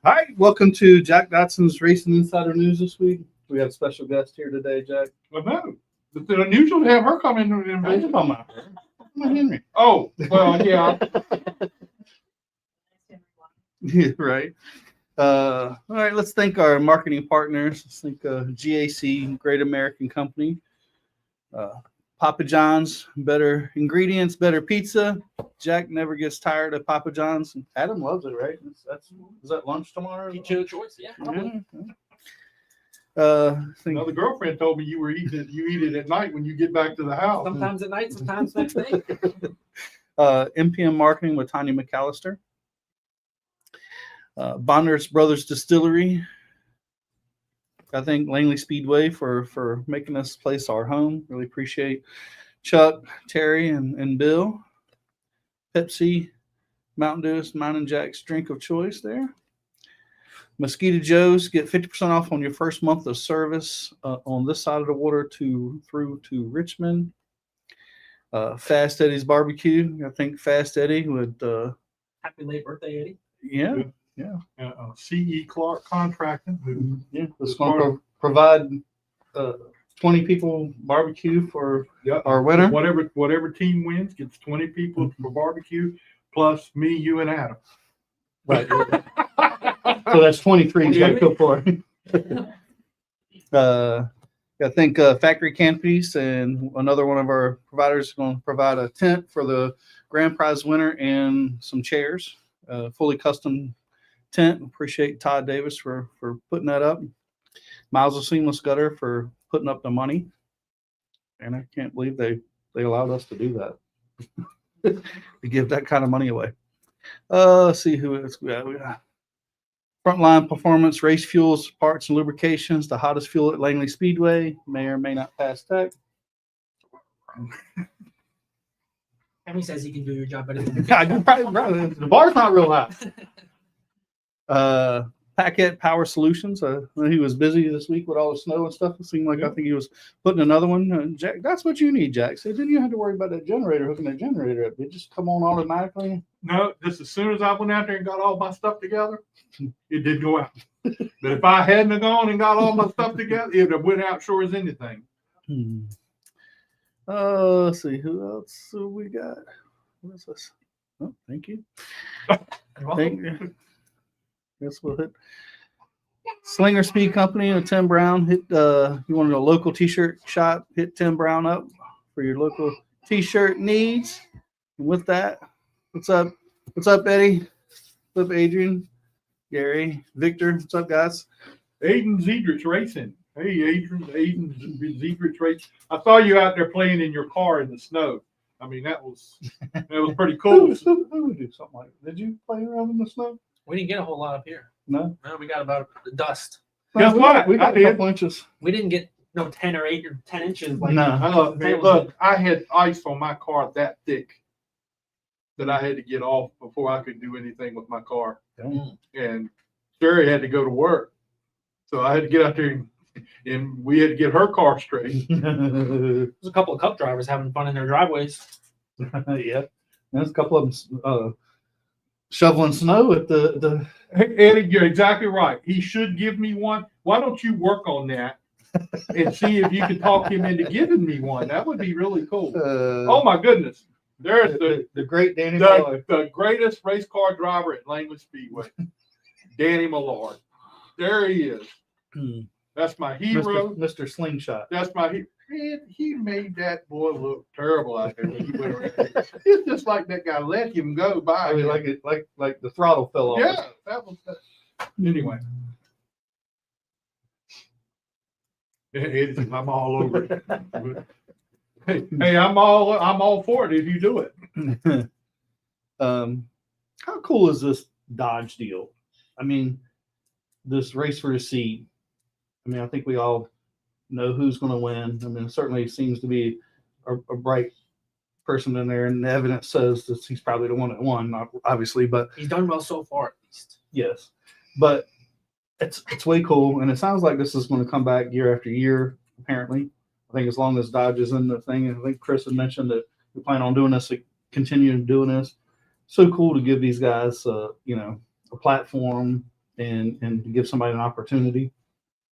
All right, welcome to Jack Dodson's Racing Insider News this week. We have a special guest here today, Jack. Well, no, it's unusual to have her come in and I just talking about Henry. Oh, well, yeah. Yeah, right. All right, let's thank our marketing partners. Let's thank GAC, Great American Company, Papa John's, better ingredients, better pizza. Jack never gets tired of Papa John's. Adam loves it, right? Is that lunch tomorrow? Eat your choice, yeah. Probably. Another girlfriend told me you eat it at night when you get back to the house. Sometimes at night, sometimes next day. MPM Marketing with Tanya McAllister. Bonders Brothers Distillery. I thank Langley Speedway for making this place our home. Really appreciate Chuck, Terry, and Bill. Pepsi, Mountain Dew, mine and Jack's drink of choice there. Mosquito Joe's, get 50% off on your first month of service on this side of the water through to Richmond. Fast Eddie's Barbecue. I think Fast Eddie would. Happy late birthday, Eddie. Yeah. C.E. Clark Contracting. Yeah, it's going to provide 20 people barbecue for our winner. Whatever team wins gets 20 people for barbecue, plus me, you, and Adam. Right. So that's 23 you got to go for. I think Factory Canopies and another one of our providers is going to provide a tent for the grand prize winner and some chairs, fully custom tent. Appreciate Todd Davis for putting that up. Miles of Seamless Gutter for putting up the money. And I can't believe they allowed us to do that. To give that kind of money away. Let's see who else we got. Frontline Performance, Race Fuels, Parts and Lubrications, the hottest fuel at Langley Speedway. May or may not pass tech. Henry says he can do your job better than you. The bar's not real high. Packet Power Solutions. He was busy this week with all the snow and stuff. It seemed like I think he was putting another one. Jack, that's what you need, Jack. So then you have to worry about that generator, hooking that generator up. It just come on automatically. No, just as soon as I went out there and got all my stuff together, it did go out. But if I hadn't have gone and got all my stuff together, it would have went out sure as anything. Let's see who else we got. What is this? Oh, thank you. Thank you. Guess we'll hit Slinger Speed Company and Tim Brown. Hit you want a local t-shirt shop, hit Tim Brown up for your local t-shirt needs. And with that, what's up? What's up, Eddie? What's up, Adrian? Gary, Victor, what's up, guys? Aiden Ziedrich Racing. Hey, Aiden Ziedrich Racing. I saw you out there playing in your car in the snow. I mean, that was pretty cool. Who would do something like that? Did you play around in the snow? We didn't get a whole lot up here. No. No, we got about the dust. Guess what? We got a couple inches. We didn't get 10 or 8 or 10 inches. Like No. Look, I had ice on my car that thick that I had to get off before I could do anything with my car. And Sherry had to go to work. So I had to get out there and we had to get her car straight. There's a couple of cup drivers having fun in their driveways. Yeah. There's a couple of them shoveling snow at the Hey, Eddie, you're exactly right. He should give me one. Why don't you work on that and see if you can talk him into giving me one? That would be really cool. Oh my goodness. There's the great Danny the greatest race car driver at Langley Speedway, Danny Millard. There he is. That's my hero. Mr. Slingshot. That's my hero. He made that boy look terrible out there when he went around. It's just like that guy let him go by. I mean, like the throttle fell off. Yeah, that was anyway. I'm all over it. Hey, I'm all for it if you do it. How cool is this Dodge deal? I mean, this race for the seat. I mean, I think we all know who's going to win. I mean, it certainly seems to be a bright person in there, and the evidence says that he's probably the one that won, not obviously, but He's done well so far, at least. yes. But it's way cool, and it sounds like this is going to come back year after year. Apparently, I think as long as Dodge is in the thing, and I think Chris had mentioned that we plan on doing this, continuing doing this. So cool to give these guys, you know, a platform and to give somebody an opportunity.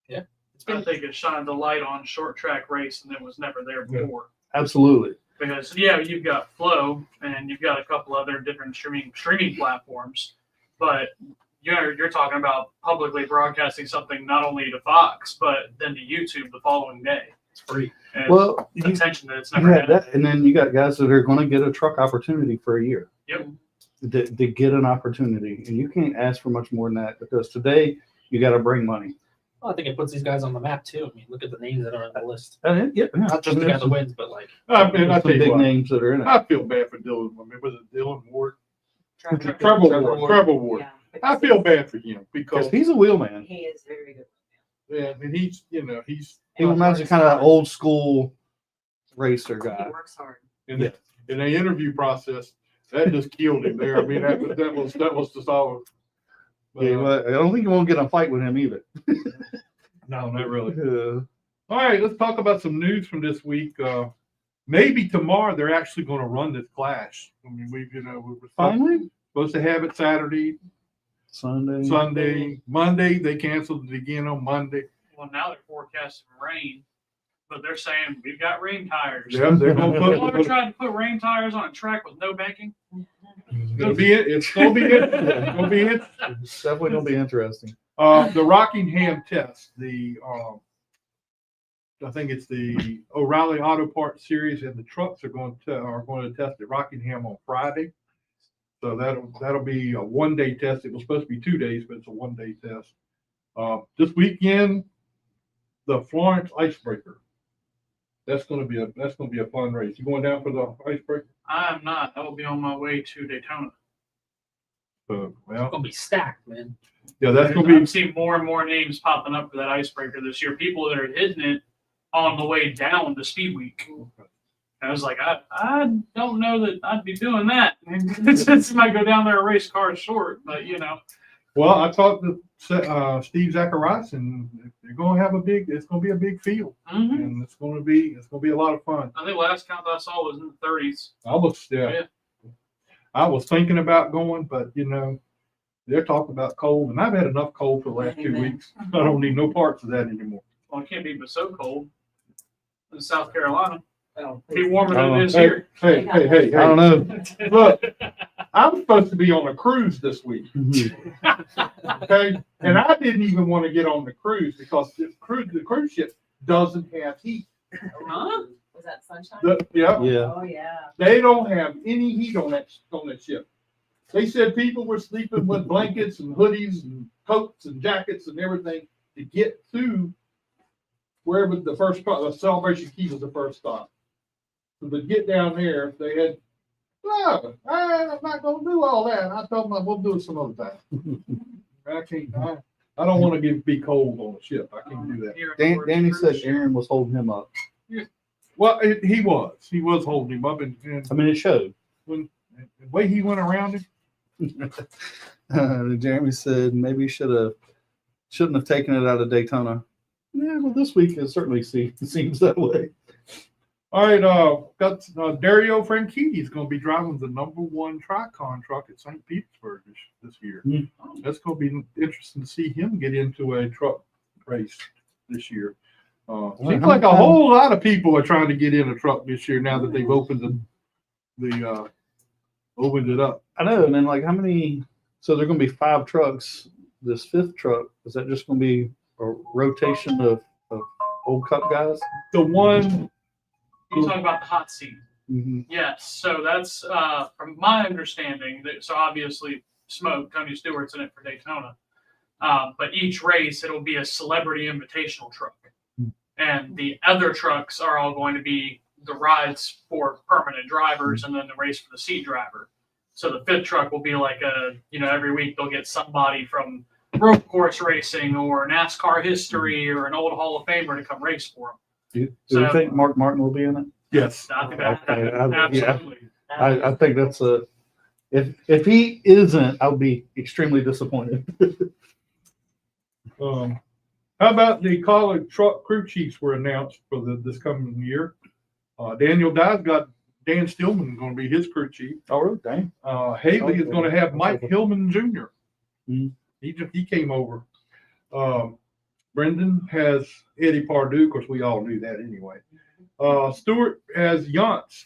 Yeah, I think it shined the light on short track racing that was never there before. Absolutely. Because you've got Flow and you've got a couple other different streaming platforms, but you're talking about publicly broadcasting something not only to Fox but then to YouTube the following day. It's free. And Well, attention that it's you never had had. that, and then you got guys that are going to get a truck opportunity for a year. Yep. To get an opportunity, and you can't ask for much more than that, because today you got to bring money. Well, I think it puts these guys on the map too. I mean, look at the names that are on the list. And Not just the guy that wins, but like I mean, I some tell you big what, names that are in it. I feel bad for Dylan. I mean, was it Dylan Ward? Trevor. Trevor Ward. Yeah. I feel bad for him Because because, he's a wheelman. He is very good. yeah, and he's, you know, he's He reminds me kind of that old school racer He guy. works hard. in the interview process. That just killed him there. I mean, that was just all. Yeah, well, I don't think you won't get in a fight with him either. No, not really. Yeah. All right, let's talk about some news from this week. Maybe tomorrow they're actually going to run this clash. I mean, we were Finally, supposed to have it Saturday, Sunday. Sunday, Monday. They canceled it again on Monday. Well, now they're forecasting rain, but they're saying we've got rain tires. Yeah, they're going to You ever put. tried to put rain tires on a track with no banking? It's going to be it. It's going to be it. It's going to be it. It's definitely gonna be interesting. The Rockingham test, I think it's the O'Reilly Auto Parts Series, and the trucks are going to test at Rockingham on Friday. So that'll be a 1-day test. It was supposed to be 2 days, but it's a 1-day test. This weekend, the Florence Icebreaker. That's going to be a fun race. You going down for the Icebreaker? I am not. I will be on my way to Daytona. Well, it's gonna be stacked, man. yeah, that's going to be. I'm seeing more and more names popping up for that icebreaker this year. People that are hitting it on the way down to Speed Week. I was like, I don't know that I'd be doing that. Since I might go down there and race cars short, but you know. Well, I talked to Steve Zacharias, and they're going to have it's going to be a big field, and it's going to be a lot of fun. I think last count I saw was in the 30s. I was thinking about going, but you know, they're talking about cold, and I've had enough cold for the last 2 weeks. I don't need no parts of that anymore. Well, it can't be but so cold in South Carolina. Well, Be warmer than it is Hey, here. hey, I don't know. Look, I'm supposed to be on a cruise this week, okay? And I didn't even want to get on the cruise because the cruise ship doesn't have heat. Huh? Was that sunshine? Yeah. Yeah. Oh, yeah. They don't have any heat on that ship. They said people were sleeping with blankets and hoodies and coats and jackets and everything to get to wherever the Celebration Key was the first stop. So to get down there, they had, no, I'm not going to do all that. And I told them we'll do it some other time. I can't. I don't want to be cold on the ship. I can't do that. Here in Danny Fort said Worth. Aaron was holding him up. Well, he was holding him up, and I mean, it showed. when the way he went around him. Jeremy said maybe you shouldn't have taken it out of Daytona. Yeah, well, this week it certainly seems that way. All right, got Dario Franchitti is going to be driving the #1 Tricon truck at St. Petersburg this year. Mm. That's going to be interesting to see him get into a truck race this year. Seems like a whole lot of people are trying to get in a truck this year now that they've opened opened it up. I know, and then like how many? So there are going to be 5 trucks. This 5th truck, is that just going to be a rotation of old Cup guys? The one, You talking about the hot seat? Mm-hmm. Yes. So that's from my understanding. So obviously, Tony Stewart's in it for Daytona, but each race it'll be a celebrity invitational truck, and the other trucks are all going to be the rides for permanent drivers, and then the race for the seat driver. So the fifth truck will be like every week they'll get somebody from road course racing or NASCAR history or an old Hall of Famer to come race for them. Do you think Mark Martin will be in it? Yes. I think Okay, absolutely. I think that's if he isn't, I'll be extremely disappointed. How about the college truck crew chiefs were announced for this coming year? Daniel Dye's got Dan Stillman going to be his crew chief. Oh, really? Dang. Haley is going to have Mike Hillman Jr. Mhm. He came over. Brendan has Eddie Pardue. Of course, we all knew that anyway. Stewart has Yance,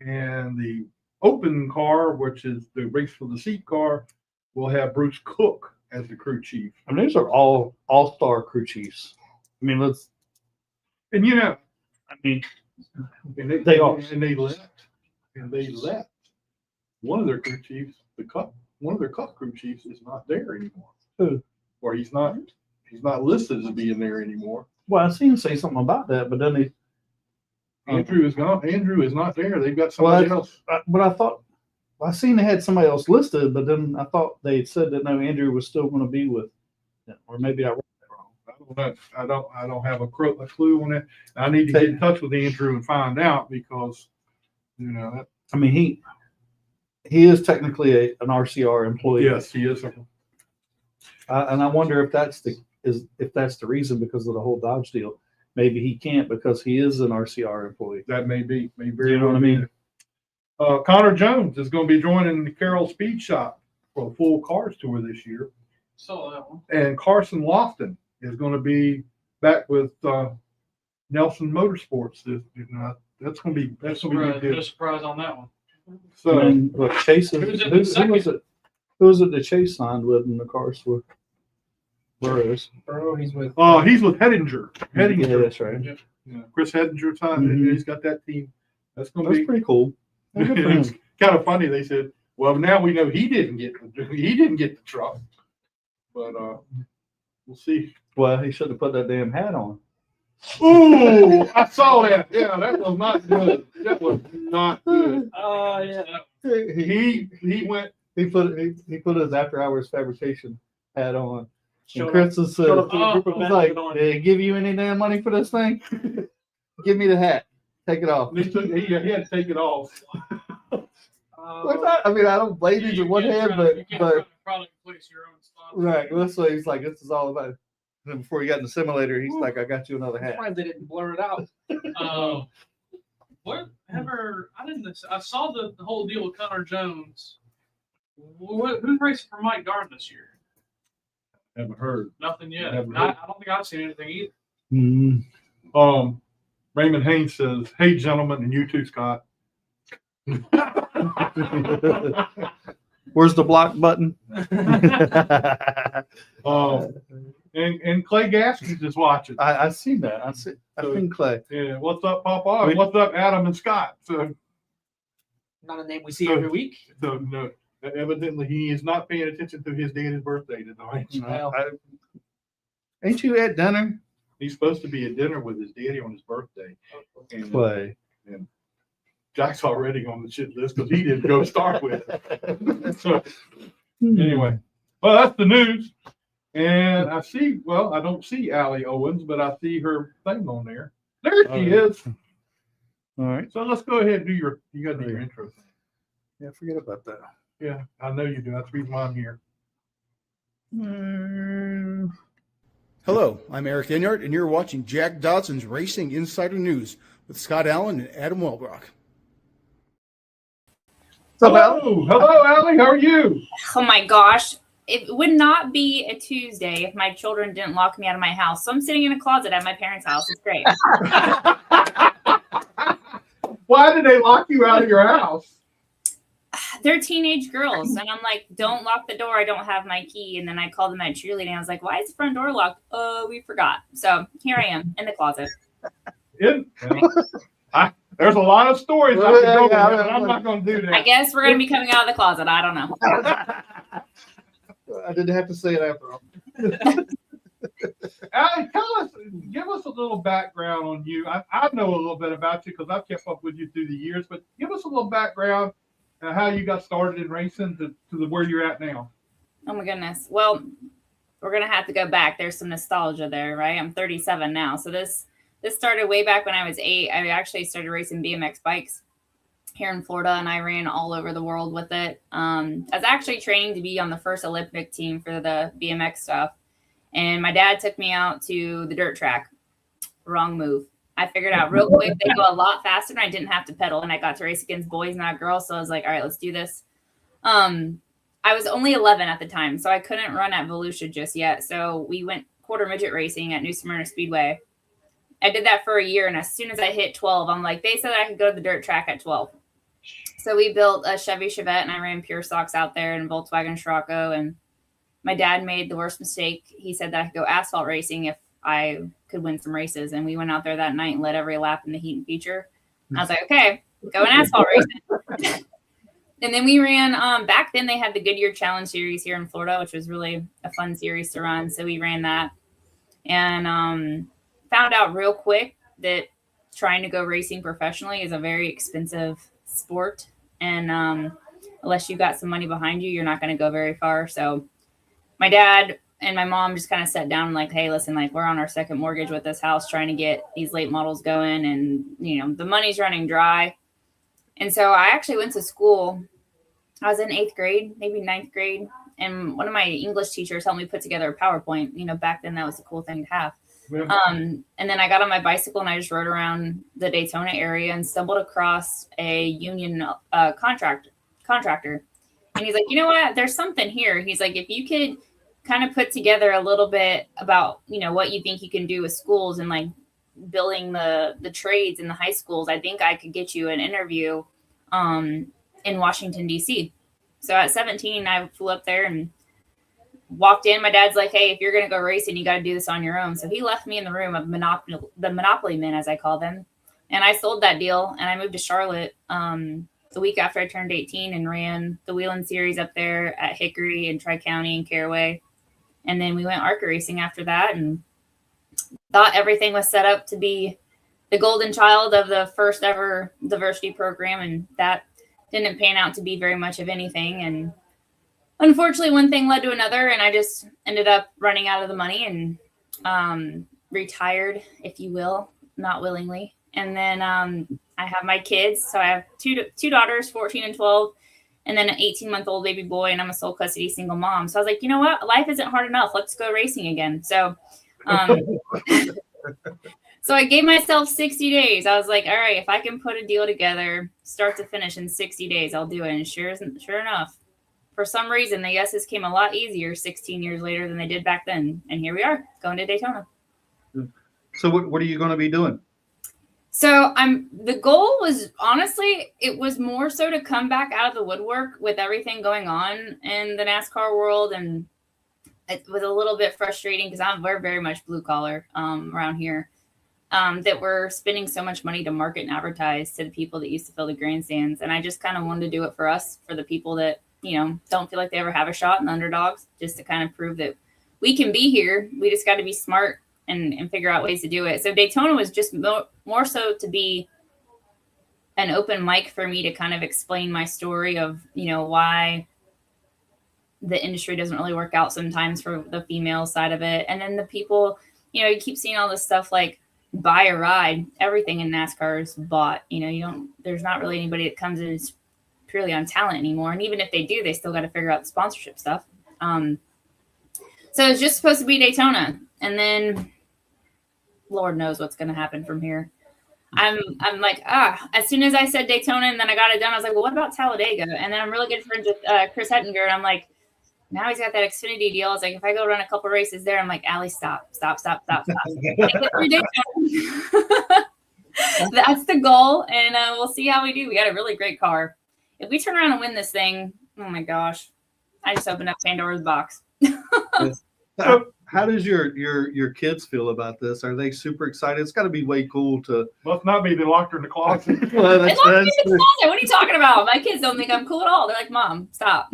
and the open car, which is the race for the seat car, will have Bruce Cook as the crew chief. I mean, these are all-star crew chiefs. I mean, And I mean, and they are. And they left one of their crew chiefs, one of their cup crew chiefs is not there anymore. Who? Or he's not listed as being there anymore. well, I seen him say something about that, but then Andrew is gone. Andrew is not there. They've got somebody else. but I thought, I seen they had somebody else listed, but then I thought they said that no, Andrew was still going to be with them, or maybe I wrote that wrong. I don't have a clue on that. I need to get in touch with Andrew and find out because, I mean, he is technically an RCR employee. yes, he is. And I wonder if that's the reason, because of the whole Dodge deal. Maybe he can't because he is an RCR employee. That may be. You know what I mean? Connor Jones is going to be joining the Carroll Speed Shop for the full cars tour this year. So that one. And Carson Lofton is going to be back with Nelson Motorsports. That's going to be No good. surprise on that one. So And look, Chase is, Who's in who the second? was it? Who was it that Chase signed with in the cars with Burrows? Burrow, he's with. he's with Hedinger. Yeah, that's right. Yeah, Chris Hedinger signed. Mhm. He's got that team. That's going to That's be pretty cool. Good for him. it's kind of funny. They said, "Well, now we know he didn't get the truck, but we'll see." Well, he should have put that damn hat on. Ooh, I saw that. Yeah, that was not good. That was not good. Oh, yeah. He went. He put his after hours fabrication hat on. And Showed Chris was showed up to a group of was men like, with it on. "Did they give you any damn money for this thing? Give me the hat. Take it off." He had to take it off. I mean, I don't blame you in one hand, you can't but probably place your own spot. right. That's what he's like. This is all about. And before he got in the simulator, he's like, "I got you another hat." Surprised they didn't blur it out. I saw the whole deal with Connor Jones. Who's racing for Mike Darn this year? Haven't heard. Nothing yet. Haven't I heard. don't think I've seen anything either. Mm. Raymond Haynes says, "Hey, gentlemen," and you too, Scott. Where's the block button? And Clay Gaskins is watching. I seen that. I seen Clay. Yeah, what's up, Papa? And what's up, Adam and Scott? So Not a name we see every week. no, evidently he is not paying attention to his dad's birthday tonight. Well. Ain't you at dinner? He's supposed to be at dinner with his daddy on his birthday. And Clay. Jack's already on the shit list because he didn't go start with it. So anyway, well, that's the news. And I don't see ALLI Owens, but I see her thing on there. There she is. All right. So let's go ahead and you got to do your intro thing. Yeah, forget about that. Yeah, I know you do. That's the reason why I'm here. Hello, I'm Eric Enyart, and you're watching Jack Dodson's Racing Insider News with Scott Allen and Adam Welbrock. Hello, ALLI. How are you? Oh my gosh. It would not be a Tuesday if my children didn't lock me out of my house. So I'm sitting in a closet at my parents' house. It's great. Why did they lock you out of your house? They're teenage girls. And I'm like, don't lock the door. I don't have my key. And then I called them at cheerleading. I was like, why is the front door locked? We forgot. So here I am in the closet. There's a lot of stories I could go with, Yeah, but I'm not going to do that. I guess we're going to be coming out of the closet. I don't know. I didn't have to say it after all. ALLI, give us a little background on you. I know a little bit about you because I've kept up with you through the years, but give us a little background how you got started in racing to where you're at now. Oh my goodness. Well, we're gonna have to go back. There's some nostalgia there, right? I'm 37 now, so this started way back when I was 8. I actually started racing BMX bikes here in Florida, and I ran all over the world with it. I was actually training to be on the first Olympic team for the BMX stuff, and my dad took me out to the dirt track. Wrong move. I figured out real quick they go a lot faster, and I didn't have to pedal, and I got to race against boys, not girls. So I was like, all right, let's do this. I was only 11 at the time, so I couldn't run at Volusia just yet. So we went quarter midget racing at New Smyrna Speedway. I did that for a year, and as soon as I hit 12, I'm like, they said I could go to the dirt track at 12. So we built a Chevy Chevette, and I ran Pure Stocks out there and Volkswagen Scirocco. And my dad made the worst mistake. He said that I could go asphalt racing if I could win some races. And we went out there that night and led every lap in the heat and feature. I was like, okay, go in asphalt racing. And then we ran, back then they had the Goodyear Challenge Series here in Florida, which was really a fun series to run. So we ran that and found out real quick that trying to go racing professionally is a very expensive sport. And unless you got some money behind you, you're not going to go very far. So my dad and my mom just kind of sat down and like, hey, listen, like we're on our second mortgage with this house trying to get these late models going. And, you know, the money's running dry. And so I actually went to school. I was in 8th grade, maybe 9th grade. And one of my English teachers helped me put together a PowerPoint. You know, back then that was a cool thing to have. Yeah. And then I got on my bicycle and I just rode around the Daytona area and stumbled across a union contractor. And he's like, you know what? There's something here. He's like, if you could kind of put together a little bit about, you know, what you think you can do with schools and like building the trades in the high schools, I think I could get you an interview in Washington, D.C. So at 17, I flew up there and walked in. My dad's like, hey, if you're going to go racing, you got to do this on your own. So he left me in the room of the Monopoly men, as I call them. And I sold that deal and I moved to Charlotte the week after I turned 18 and ran the Wheeling Series up there at Hickory and Tri-County and Caraway. And then we went ARCA racing after that and thought everything was set up to be the golden child of the first ever diversity program. And that didn't pan out to be very much of anything. And unfortunately, one thing led to another, and I just ended up running out of the money and retired, if you will, not willingly. And then I have my kids. So I have two daughters, 14 and 12, and then an 18-month-old baby boy, and I'm a sole custody single mom. So I was like, you know what? Life isn't hard enough. Let's go racing again. So so I gave myself 60 days. I was like, all right, if I can put a deal together, start to finish in 60 days, I'll do it. And sure enough, for some reason, the yeses came a lot easier 16 years later than they did back then. And here we are going to Daytona. So what are you going to be doing? So the goal was, honestly, it was more so to come back out of the woodwork with everything going on in the NASCAR world. And it was a little bit frustrating because we're very much blue collar around here. That we're spending so much money to market and advertise to the people that used to fill the grandstands. And I just kind of wanted to do it for us, for the people that, you know, don't feel like they ever have a shot in the underdogs, just to kind of prove that we can be here. We just got to be smart and figure out ways to do it. So Daytona was just more so to be an open mic for me to kind of explain my story of, you know, why the industry doesn't really work out sometimes for the female side of it. And then the people, you know, you keep seeing all this stuff like buy a ride. Everything in NASCAR is bought. You know, there's not really anybody that comes in purely on talent anymore. And even if they do, they still got to figure out the sponsorship stuff. So it's just supposed to be Daytona. And then Lord knows what's going to happen from here. I'm like, as soon as I said Daytona and then I got it done, I was like, well, what about Talladega? And then I'm really good friends with Chris Hettinger. And I'm like, now he's got that Xfinity deal. I was like, if I go run a couple races there, I'm like, Allie, stop. That's the goal. And we'll see how we do. We got a really great car. If we turn around and win this thing, oh my gosh, I just opened up Pandora's box. How does your kids feel about this? Are they super excited? It's got to be way cool to. Must not be. They locked her in the closet. Well, They locked me in the closet. What are you talking about? My kids don't think I'm cool at all. They're like, Mom, stop.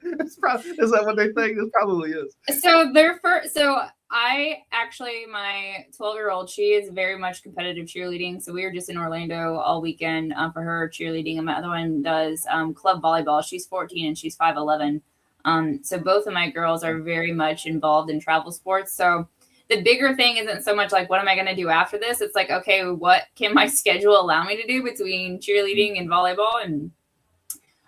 Is that what they think? It probably is. So I actually, my 12-year-old, she is very much competitive cheerleading. So we were just in Orlando all weekend for her cheerleading. And my other one does club volleyball. She's 14 and she's 5'11". So both of my girls are very much involved in travel sports. So the bigger thing isn't so much like, what am I going to do after this? It's like, okay, what can my schedule allow me to do between cheerleading and volleyball? And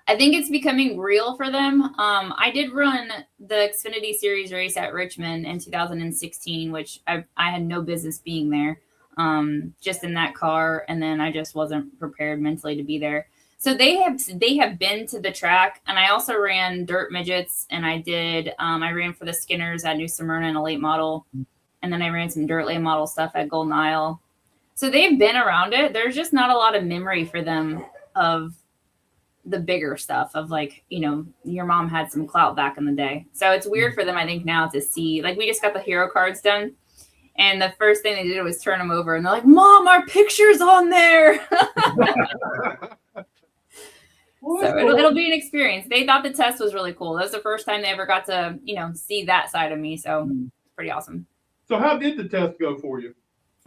I think it's becoming real for them. I did run the Xfinity Series race at Richmond in 2016, which I had no business being there, just in that car. And then I just wasn't prepared mentally to be there. So they have been to the track, and I also ran dirt midgets, and I ran for the Skinners at New Smyrna in a late model, and then I ran some dirt late model stuff at Golden Isle. So they've been around it. There's just not a lot of memory for them of the bigger stuff of like, you know, your mom had some clout back in the day. So it's weird for them, I think, now to see, like, we just got the hero cards done, and the first thing they did was turn them over, and they're like, Mom, our picture's on there. So it'll be an experience. They thought the test was really cool. That was the first time they ever got to, you know, see that side of me. So it's pretty awesome. So how did the test go for you?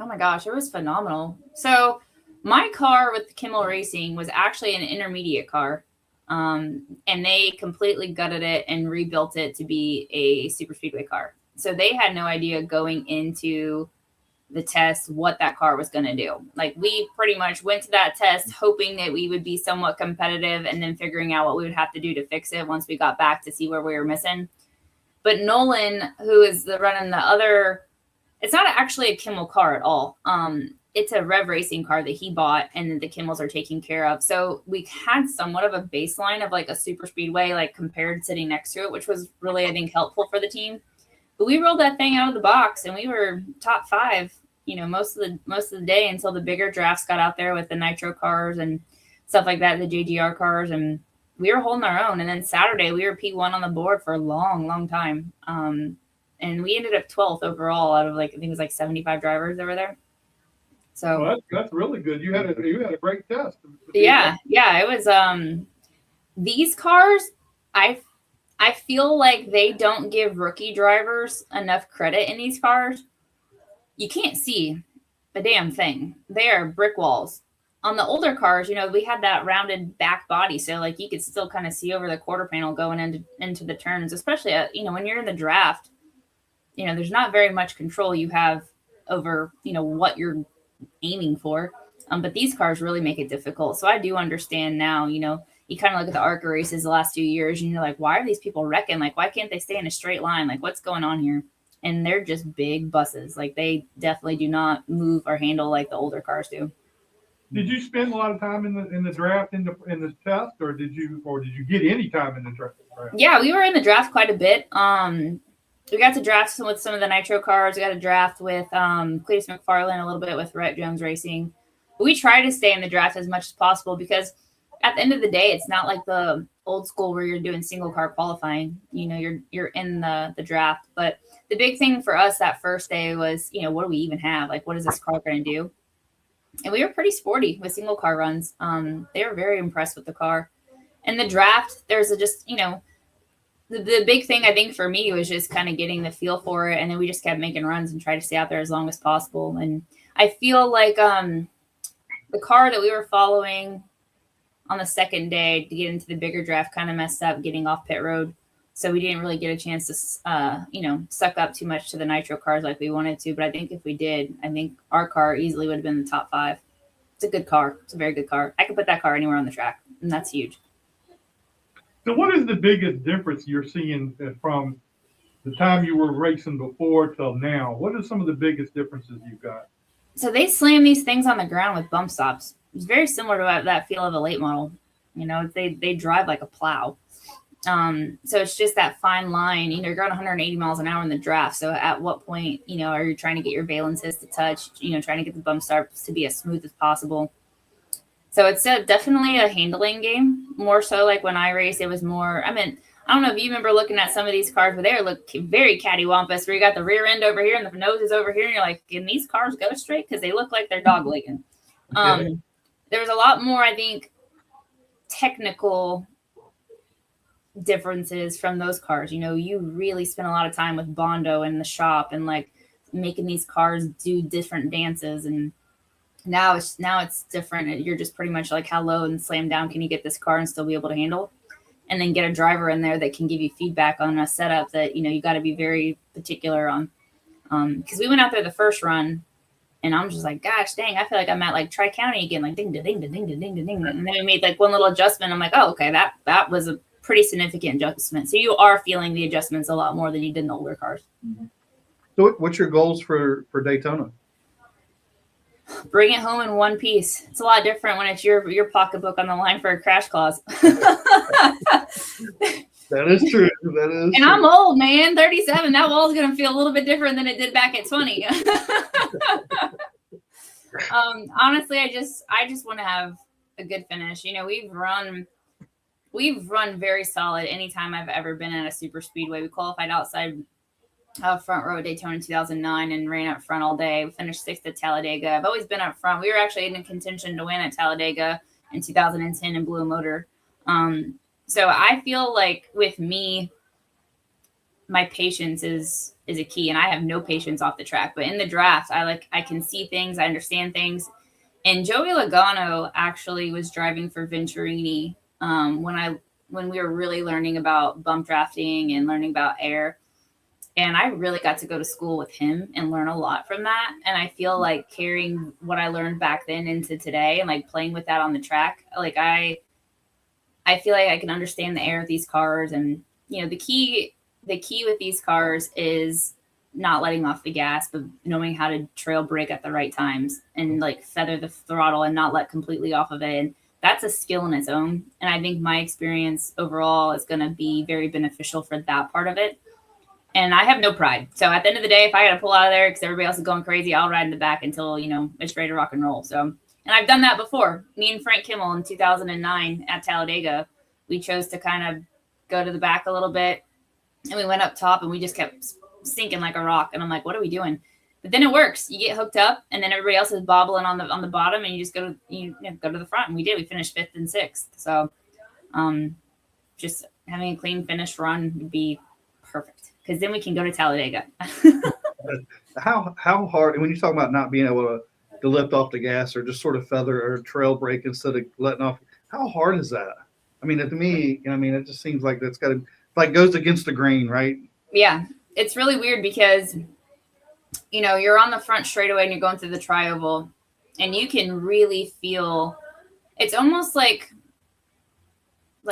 Oh my gosh, it was phenomenal. So my car with Kimmel Racing was actually an intermediate car. And they completely gutted it and rebuilt it to be a super speedway car. So they had no idea going into the test what that car was going to do. Like, we pretty much went to that test hoping that we would be somewhat competitive, and then figuring out what we would have to do to fix it once we got back to see where we were missing. But Nolan, who is running the other, it's not actually a Kimmel car at all. It's a Rev Racing car that he bought, and the Kimmels are taking care of. So we had somewhat of a baseline of like a super speedway, like compared sitting next to it, which was really, I think, helpful for the team. But we rolled that thing out of the box, and we were top 5, you know, most of the day, until the bigger drafts got out there with the Nitro cars and stuff like that, the JGR cars, and we were holding our own. And then Saturday we were P1 on the board for a long, long time. And we ended up 12th overall out of, like, I think it was like 75 drivers over there. So Well, that's really good. You had a great test. yeah, it was. These cars, I feel like they don't give rookie drivers enough credit in these cars. You can't see a damn thing. They are brick walls. On the older cars, you know, we had that rounded back body, so like you could still kind of see over the quarter panel going into the turns, especially you know, when you're in the draft. You know, there's not very much control you have over, you know, what you're aiming for. But these cars really make it difficult. So I do understand now, you know, you kind of look at the ARCA races the last 2 years and you're like, why are these people wrecking? Like, why can't they stay in a straight line? Like, what's going on here? And they're just big buses. Like, they definitely do not move or handle like the older cars do. Did you spend a lot of time in the draft in the test, or did you get any time in the draft? Yeah, we were in the draft quite a bit. We got to draft with some of the Nitro cars. We got to draft with Cletus McFarlane, a little bit with Rhett Jones Racing. But we try to stay in the draft as much as possible, because at the end of the day, it's not like the old school where you're doing single car qualifying. You know, you're in the draft. But the big thing for us that first day was, you know, what do we even have? Like, what is this car going to do? And we were pretty sporty with single car runs. They were very impressed with the car. In the draft, there's just, you know, the big thing I think for me was just kind of getting the feel for it. And then we just kept making runs and tried to stay out there as long as possible. And I feel like the car that we were following on the second day to get into the bigger draft kind of messed up getting off pit road. So we didn't really get a chance to, you know, suck up too much to the Nitro cars like we wanted to. But I think if we did, I think our car easily would have been in the top 5. It's a good car. It's a very good car. I could put that car anywhere on the track, and that's huge. So what is the biggest difference you're seeing from the time you were racing before till now? What are some of the biggest differences you've got? So they slam these things on the ground with bump stops. It's very similar to that feel of a late model. You know, they drive like a plow. So it's just that fine line. You know, you're going 180 miles an hour in the draft. So at what point, you know, are you trying to get your valences to touch, you know, trying to get the bump stops to be as smooth as possible? So it's definitely a handling game. More so like when I raced, it was more, I mean, I don't know if you remember looking at some of these cars, but they look very cattywampus, where you got the rear end over here and the nose is over here. And you're like, can these cars go straight? Because they look like they're dog-legging. There was a lot more, I think, technical differences from those cars. You know, you really spend a lot of time with Bondo in the shop and like making these cars do different dances. And now it's different. You're just pretty much like, how low and slam down can you get this car and still be able to handle? And then get a driver in there that can give you feedback on a setup that, you know, you got to be very particular on. Because we went out there the first run, and I'm just like, gosh, dang, I feel like I'm at like Tri-County again, like ding, ding, ding, ding, ding, ding, ding, ding. And then we made like one little adjustment. I'm like, oh, okay, that was a pretty significant adjustment. So you are feeling the adjustments a lot more than you did in the older cars. So what's your goals for Daytona? Bring it home in one piece. It's a lot different when it's your pocketbook on the line for a crash clause. That is true. That is. And I'm old, man, 37. That wall's gonna feel a little bit different than it did back at 20. Honestly, I just want to have a good finish. You know, we've run very solid anytime I've ever been at a super speedway. We qualified outside front row at Daytona in 2009 and ran up front all day. We finished 6th at Talladega. I've always been up front. We were actually in contention to win at Talladega in 2010 and blew a motor. So I feel like with me, my patience is a key, and I have no patience off the track. But in the draft, I can see things, I understand things. And Joey Logano actually was driving for Venturini when we were really learning about bump drafting and learning about air. And I really got to go to school with him and learn a lot from that. And I feel like carrying what I learned back then into today and like playing with that on the track, like I feel like I can understand the air of these cars. And, you know, the key with these cars is not letting off the gas, but knowing how to trail brake at the right times and like feather the throttle and not let completely off of it. And that's a skill in its own. And I think my experience overall is going to be very beneficial for that part of it. And I have no pride. So at the end of the day, if I got to pull out of there because everybody else is going crazy, I'll ride in the back until, you know, it's ready to rock and roll. So, and I've done that before. Me and Frank Kimmel in 2009 at Talladega, we chose to kind of go to the back a little bit. And we went up top and we just kept sinking like a rock. And I'm like, what are we doing? But then it works. You get hooked up and then everybody else is bobbling on the bottom and you just go to the front. And we did. We finished 5th and 6th. So just having a clean finish run would be perfect. Because then we can go to Talladega. How hard, when you talk about not being able to lift off the gas or just sort of feather or trail brake instead of letting off, how hard is that? I mean, to me, it just seems like that's got to, like, goes against the grain, right? Yeah, it's really weird because, you know, you're on the front straightaway and you're going through the tri-oval and you can really feel, it's almost like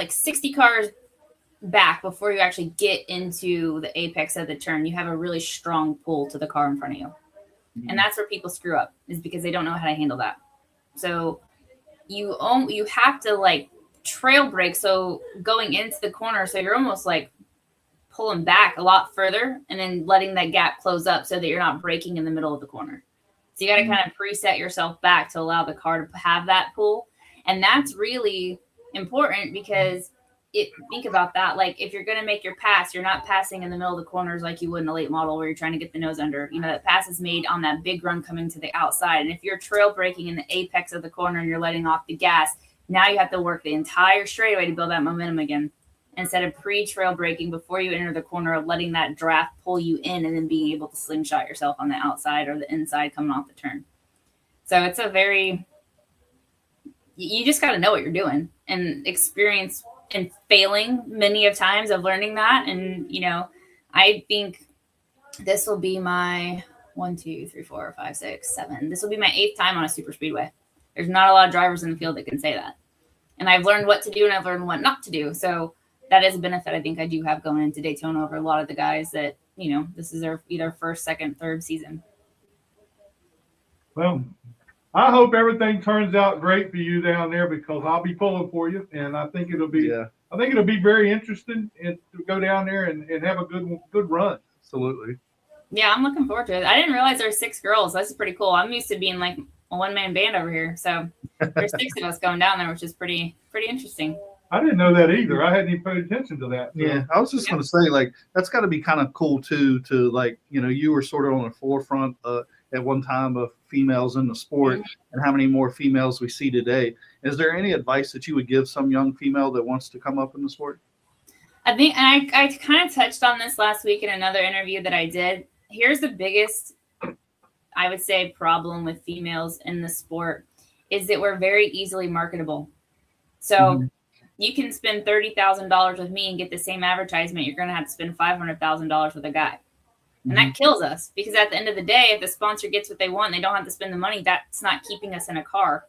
60 cars back before you actually get into the apex of the turn. You have a really strong pull to the car in front of you. Mm-hmm. And that's where people screw up, is because they don't know how to handle that. So you have to like trail brake. So going into the corner, so you're almost like pulling back a lot further and then letting that gap close up so that you're not braking in the middle of the corner. So you got to kind of preset yourself back to allow the car to have that pull. And that's really important because think about that. Like if you're going to make your pass, you're not passing in the middle of the corners like you would in a late model where you're trying to get the nose under. You know, that pass is made on that big run coming to the outside. And if you're trail braking in the apex of the corner and you're letting off the gas, now you have to work the entire straightaway to build that momentum again. Instead of pre-trail braking before you enter the corner, of letting that draft pull you in and then being able to slingshot yourself on the outside or the inside coming off the turn. So it's you just got to know what you're doing and experience and failing many of times of learning that. And, you know, I think this will be my 1, 2, 3, 4, 5, 6, 7. This will be my 8th time on a super speedway. There's not a lot of drivers in the field that can say that. And I've learned what to do and I've learned what not to do. So that is a benefit I think I do have going into Daytona over a lot of the guys that, you know, this is their either first, second, third season. Well, I hope everything turns out great for you down there because I'll be pulling for you, and I think it'll be very interesting to go down there and have a good run. Absolutely. Yeah, I'm looking forward to it. I didn't realize there were 6 girls. That's pretty cool. I'm used to being like a one-man band over here, so there's 6 of us going down there, which is pretty interesting. I didn't know that either. I hadn't even paid attention to that. So. Yeah, I was just going to say, like, that's got to be kind of cool too. To like, you know, you were sort of on the forefront at one time of females in the sport, and how many more females we see today. Is there any advice that you would give some young female that wants to come up in the sport? I think, and I kind of touched on this last week in another interview that I did. Here's the biggest, I would say, problem with females in the sport is that we're very easily marketable. So you can spend $30,000 with me and get the same advertisement. You're going to have to spend $500,000 with a guy. And that kills us because at the end of the day, if the sponsor gets what they want, they don't have to spend the money. That's not keeping us in a car.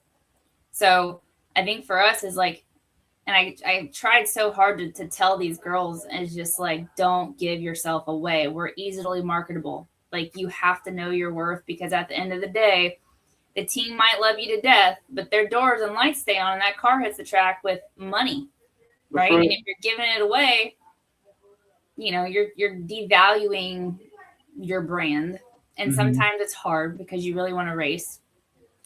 So I think for us is like, and I tried so hard to tell these girls is just like, don't give yourself away. We're easily marketable. Like you have to know your worth because at the end of the day, the team might love you to death, but their doors and lights stay on and that car hits the track with money, right? And if you're giving it away, you know, you're devaluing your brand. And sometimes it's hard because you really want to race.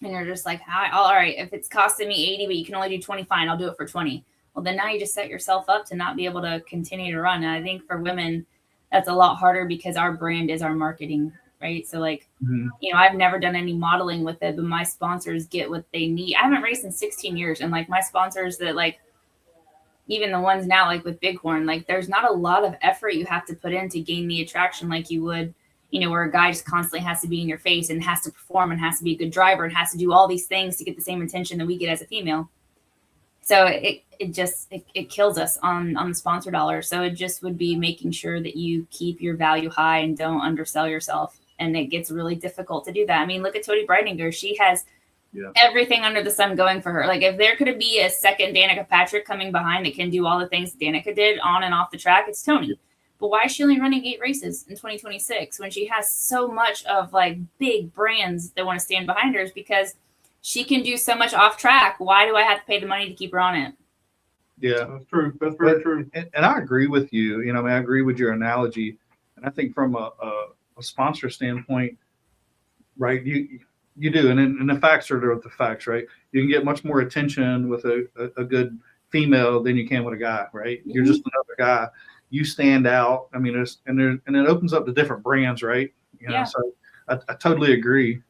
And you're just like, all right, if it's costing me 80, but you can only do 20, fine, I'll do it for 20. Well, then now you just set yourself up to not be able to continue to run. And I think for women, that's a lot harder because our brand is our marketing, right? So like, you know, I've never done any modeling with it, but my sponsors get what they need. I haven't raced in 16 years. And like my sponsors that like, even the ones now, like with Bighorn, like there's not a lot of effort you have to put in to gain the attraction like you would, you know, where a guy just constantly has to be in your face and has to perform and has to be a good driver and has to do all these things to get the same attention that we get as a female. So it kills us on the sponsor dollar. So it just would be making sure that you keep your value high and don't undersell yourself. And it gets really difficult to do that. I mean, look at Tody Breidinger. She has everything under the sun going for her. Like if there could be a second Danica Patrick coming behind that can do all the things Danica did on and off the track, it's Tony. But why is she only running 8 races in 2026 when she has so much of like big brands that want to stand behind her? Is because she can do so much off track. Why do I have to pay the money to keep her on it? Yeah, That's true. That's very true. and I agree with you. You know, I mean, I agree with your analogy. And I think from a sponsor standpoint, right, you do. And the facts are the facts, right? You can get much more attention with a good female than you can with a guy, right? You're just another guy. You stand out. I mean, and it opens up to different brands, right? You know, so I totally agree.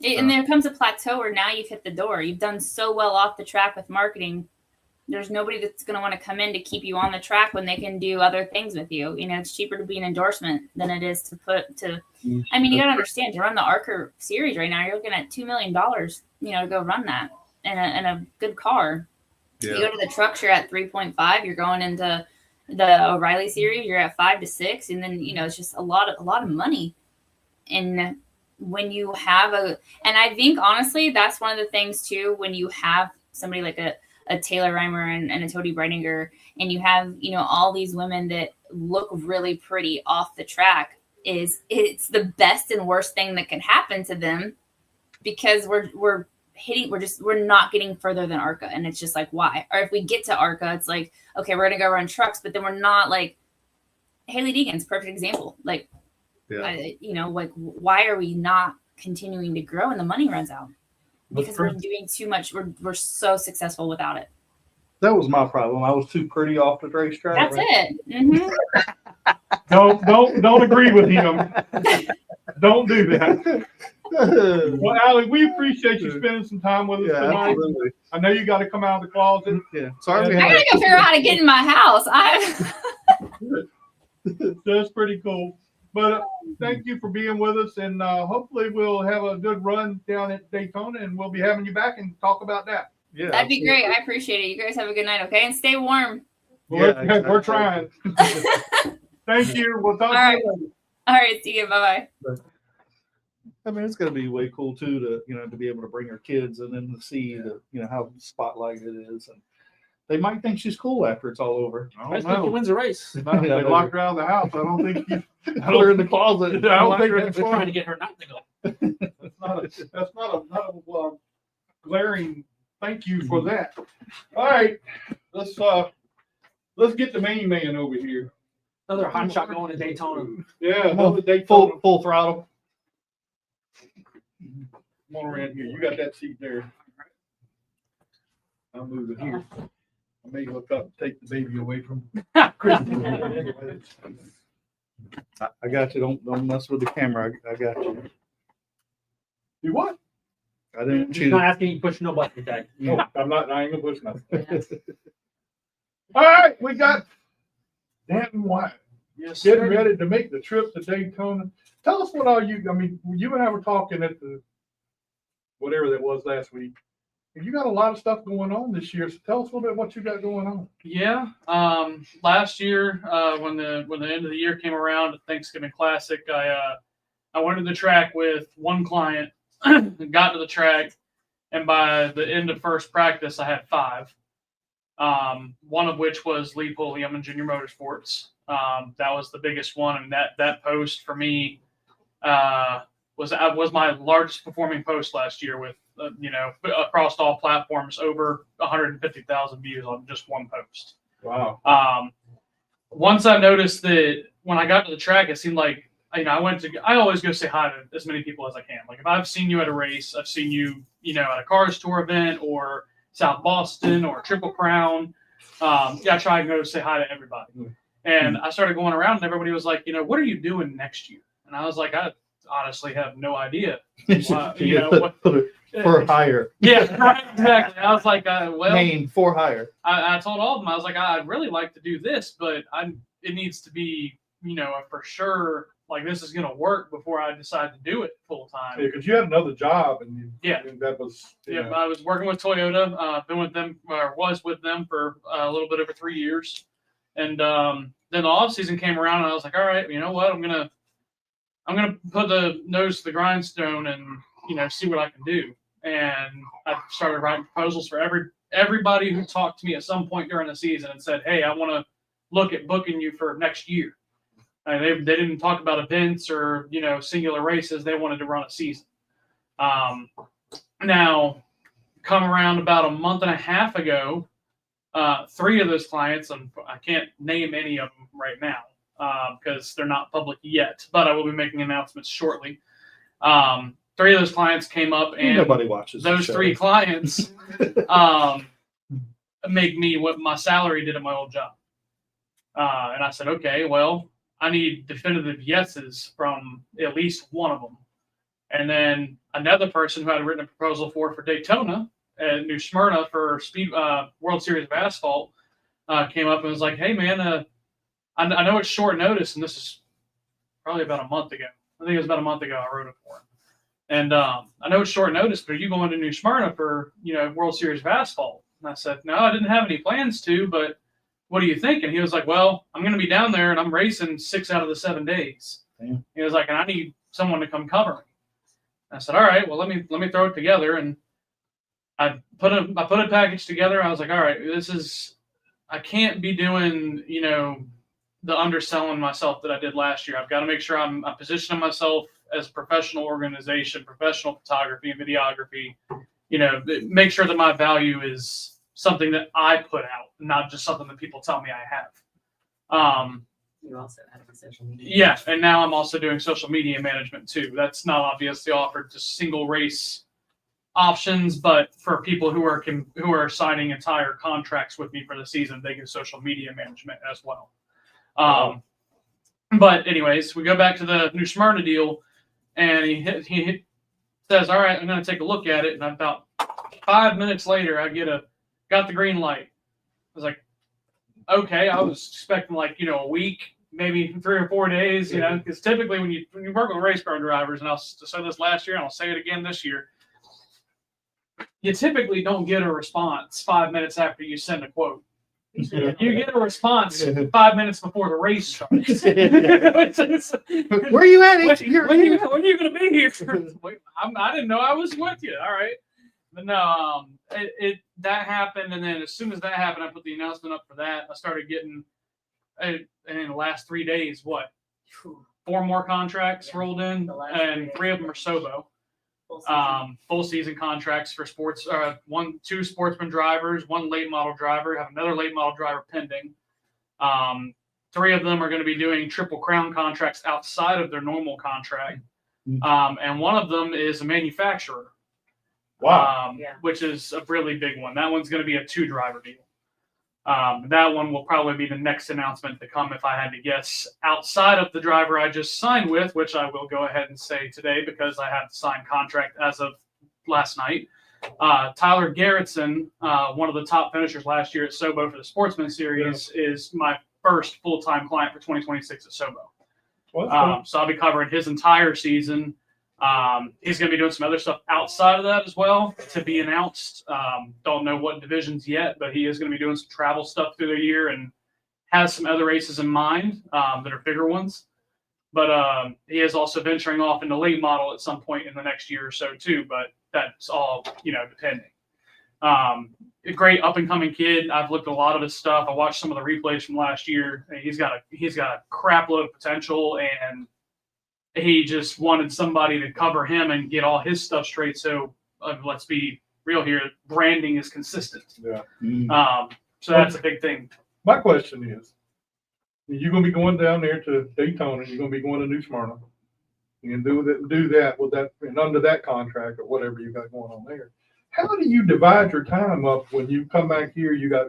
And there comes a plateau where now you've hit the door. You've done so well off the track with marketing. There's nobody that's going to want to come in to keep you on the track when they can do other things with you. You know, it's cheaper to be an endorsement than it is I mean, you got to understand, to run the ARCA series right now, you're looking at $2 million, you know, to go run that in a good car. You go to the trucks, you're at 3.5. You're going into the O'Reilly series, you're at 5 to 6. And then, you know, it's just a lot of money. And when you have and I think honestly, that's one of the things too, when you have somebody like a Taylor Reimer and a Tody Breidinger, and you have, you know, all these women that look really pretty off the track, it's the best and worst thing that can happen to them because we're not getting further than ARCA. And it's just like, why? Or if we get to ARCA, it's like, okay, we're going to go run trucks, but then we're not like Haley Deegan's perfect example. Like, you know, like why are we not continuing to grow and the money runs out? Because we're doing too much. We're so successful without it. That was my problem. I was too pretty off the racetrack. That's right? it. Mm-hmm. Don't agree with him. Don't do that. Well, Allie, we appreciate you spending some time with us tonight. Absolutely. I know you got to come out of the closet. Yeah. Sorry. I I gotta go figure out how to get in my house. That's pretty cool. But thank you for being with us, and hopefully we'll have a good run down at Daytona, and we'll be having you back and talk about that. Yeah, That'd be great. I appreciate it. You guys have a good night, okay? And stay warm. Well, we're trying. Thank you. We'll talk to you later. All right. See you. Bye-bye. I mean, it's going to be way cool too to be able to bring her kids and then to see how spotlighted it is, and they might think she's cool after it's all over. I think he wins a race. They locked her out of the house. I don't think Put her in the closet. I don't think They're that's trying to get her not to go. That's not a glaring thank you for that. All right, let's get the main man over here. Another hot shot going to Daytona. Yeah, another Daytona. Full throttle. Come on around here. You got that seat there. I'll move it here. I may look up and take the baby away from Chris. I got you. Don't mess with the camera. I got you. You what? I didn't He's choose. not asking you to push no button today. No, I'm not. I ain't gonna push nothing. All right, we got Danton Wyatt, Yes, getting sir. ready to make the trip to Daytona. Tell us what all you, I mean, you and I were talking at the, whatever that was last week. You got a lot of stuff going on this year. So tell us a little bit what you got going on. Yeah. Last year, when the end of the year came around, the Thanksgiving Classic, I went to the track with one client, got to the track, and by the end of first practice, I had 5. One of which was Lee Pulliam in Junior Motorsports. That was the biggest one, and that post for me was my largest performing post last year with across all platforms over 150,000 views on just one post. Wow. Once I noticed that when I got to the track, it seemed like I always go say hi to as many people as I can. Like if I've seen you at a race, I've seen you at a Cars Tour event or South Boston or Triple Crown. I try and go say hi to everybody. And I started going around and everybody was like, what are you doing next year? And I was like, I honestly have no idea. For hire. Yeah, right, exactly. I was like, Main for hire. I told all of them, I was like, I'd really like to do this, but it needs to be, for sure, like this is going to work before I decide to do it full time. Yeah, because you had another job and that was, I was working with Toyota, been with them, or was with them for a little bit over 3 years. And then the off season came around and I was like, all right, you know what? I'm going to put the nose to the grindstone and, see what I can do. And I started writing proposals for everybody who talked to me at some point during the season and said, hey, I want to look at booking you for next year. And they didn't talk about events or, singular races. They wanted to run a season. Now, come around about a month and a half ago, 3 of those clients, and I can't name any of them right now because they're not public yet, but I will be making announcements shortly. 3 of those clients came up, and Nobody watches those 3 clients make me what my salary did at my old job. And I said, okay, well, I need definitive yeses from at least one of them. And then another person who I had written a proposal for Daytona at New Smyrna for World Series of Asphalt came up and was like, hey, man, I know it's short notice, and this is probably about a month ago. I think it was about a month ago I wrote it for him. And I know it's short notice, but are you going to New Smyrna for, World Series of Asphalt? And I said, no, I didn't have any plans to, but what do you think? And he was like, well, I'm going to be down there and I'm racing 6 out of the 7 days. Damn. He was like, and I need someone to come cover me. I said, all right, well, let me throw it together. And I put a package together. I was like, all right, I can't be doing, the underselling myself that I did last year. I've got to make sure I'm positioning myself as a professional organization, professional photography and videography, make sure that my value is something that I put out, not just something that people tell me I have. You also have a social media. Yeah, and now I'm also doing social media management too. That's not obviously offered to single race options, but for people who are signing entire contracts with me for the season, they get social media management as well. But anyways, we go back to the New Smyrna deal, and he says, all right, I'm going to take a look at it. And about 5 minutes later, I got the green light. I was like, okay, I was expecting a week, maybe 3 or 4 days, because typically when you work with race car drivers, and I'll say this last year and I'll say it again this year, you typically don't get a response 5 minutes after you send a quote. You get a response 5 minutes before the race starts. Where are you at? When are you going to be here? I didn't know I was with you. All right. But no, that happened. And then as soon as that happened, I put the announcement up for that. I started getting, and in the last 3 days, 4 more contracts rolled in, and 3 of them are Sobo. Full season contracts for sports, 2 sportsman drivers, 1 late model driver, have another late model driver pending. 3 of them are going to be doing Triple Crown contracts outside of their normal contract. And 1 of them is a manufacturer. Wow. Which is a really big one. That one's going to be a 2-driver deal. That one will probably be the next announcement to come if I had to guess, outside of the driver I just signed with, which I will go ahead and say today because I have the signed contract as of last night. Tyler Garrettson, one of the top finishers last year at Sobo for the Sportsman Series, is my first full-time client for 2026 at Sobo. Well, that's cool. So I'll be covering his entire season. He's going to be doing some other stuff outside of that as well to be announced. Don't know what divisions yet, but he is going to be doing some travel stuff through the year and has some other races in mind that are bigger ones. But he is also venturing off into late model at some point in the next year or so too. But that's all, depending. A great up and coming kid. I've looked at a lot of his stuff. I watched some of the replays from last year. He's got a crap load of potential, and he just wanted somebody to cover him and get all his stuff straight. So let's be real here. Branding is consistent. Yeah. So that's a big thing. My question is, you're going to be going down there to Daytona, and you're going to be going to New Smyrna. You can do that with that, and under that contract or whatever you got going on there. How do you divide your time up when you come back here? You got,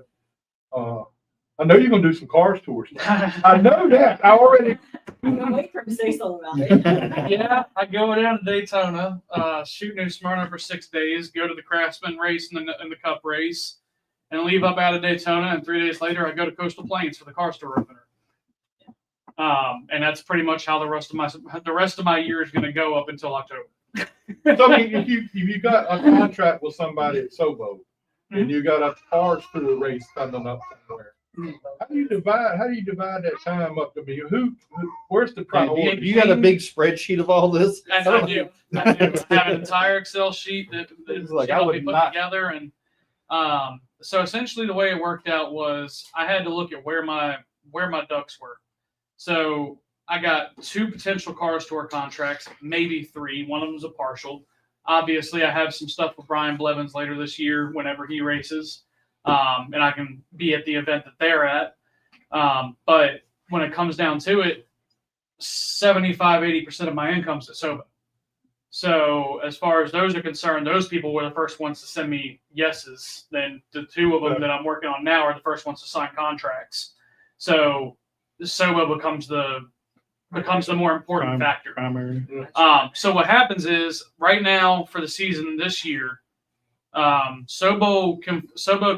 I know you're going to do some cars tours. I know that. I already. Wait for him to say something about it. Yeah, I go down to Daytona, shoot New Smyrna for 6 days, go to the Craftsman race and the Cup race, and leave up out of Daytona. And 3 days later, I go to Coastal Plains for the car store opener. And that's pretty much how the rest of my year is going to go up until October. So if you got a contract with somebody at Sobo, and you got a cars tour race coming up somewhere, how do you divide that time up? To me, where's the priority? You got a big spreadsheet of all this? And I do. I have an entire Excel sheet that Like, I helped would me put not- together. And so essentially the way it worked out was I had to look at where my ducks were. So I got 2 potential car store contracts, maybe 3. One of them is a partial. Obviously, I have some stuff with Brian Blevins later this year whenever he races, and I can be at the event that they're at. But when it comes down to it, 75-80% of my income's at Sobo. So as far as those are concerned, those people were the first ones to send me yeses. Then the 2 of them that I'm working on now are the first ones to sign contracts. So Sobo becomes the more important factor. Primary. So what happens is right now for the season this year, Sobo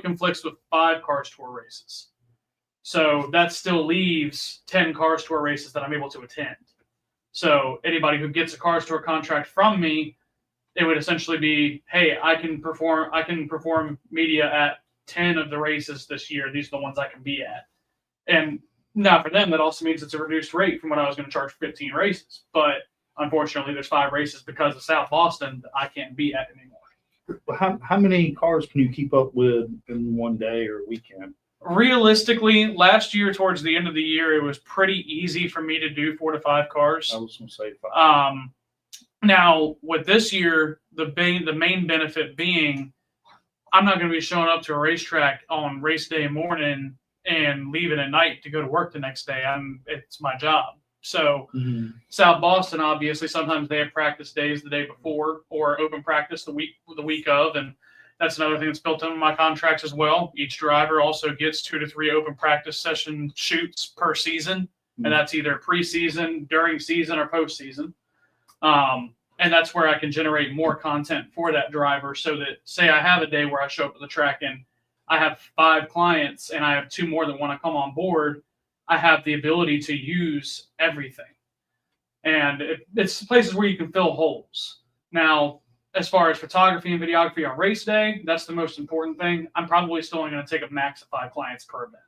conflicts with 5 cars tour races. So that still leaves 10 cars tour races that I'm able to attend. So anybody who gets a cars tour contract from me, it would essentially be, hey, I can perform media at 10 of the races this year. These are the ones I can be at. And now for them, that also means it's a reduced rate from what I was going to charge for 15 races. But unfortunately, there's 5 races because of South Boston that I can't be at anymore. How many cars can you keep up with in one day or weekend? Realistically, last year towards the end of the year, it was pretty easy for me to do 4 to 5 cars. I was going to say 5. Now with this year, the main benefit being, I'm not going to be showing up to a racetrack on race day morning and leaving at night to go to work the next day. It's my job. So South Boston, obviously, sometimes they have practice days the day before or open practice the week of, and that's another thing that's built into my contracts as well. Each driver also gets 2 to 3 open practice session shoots per season, and that's either preseason, during season, or postseason. And that's where I can generate more content for that driver. So that, say I have a day where I show up at the track and I have 5 clients and I have 2 more that want to come on board, I have the ability to use everything. And it's places where you can fill holes. Now, as far as photography and videography on race day, that's the most important thing. I'm probably still only going to take a max of 5 clients per event.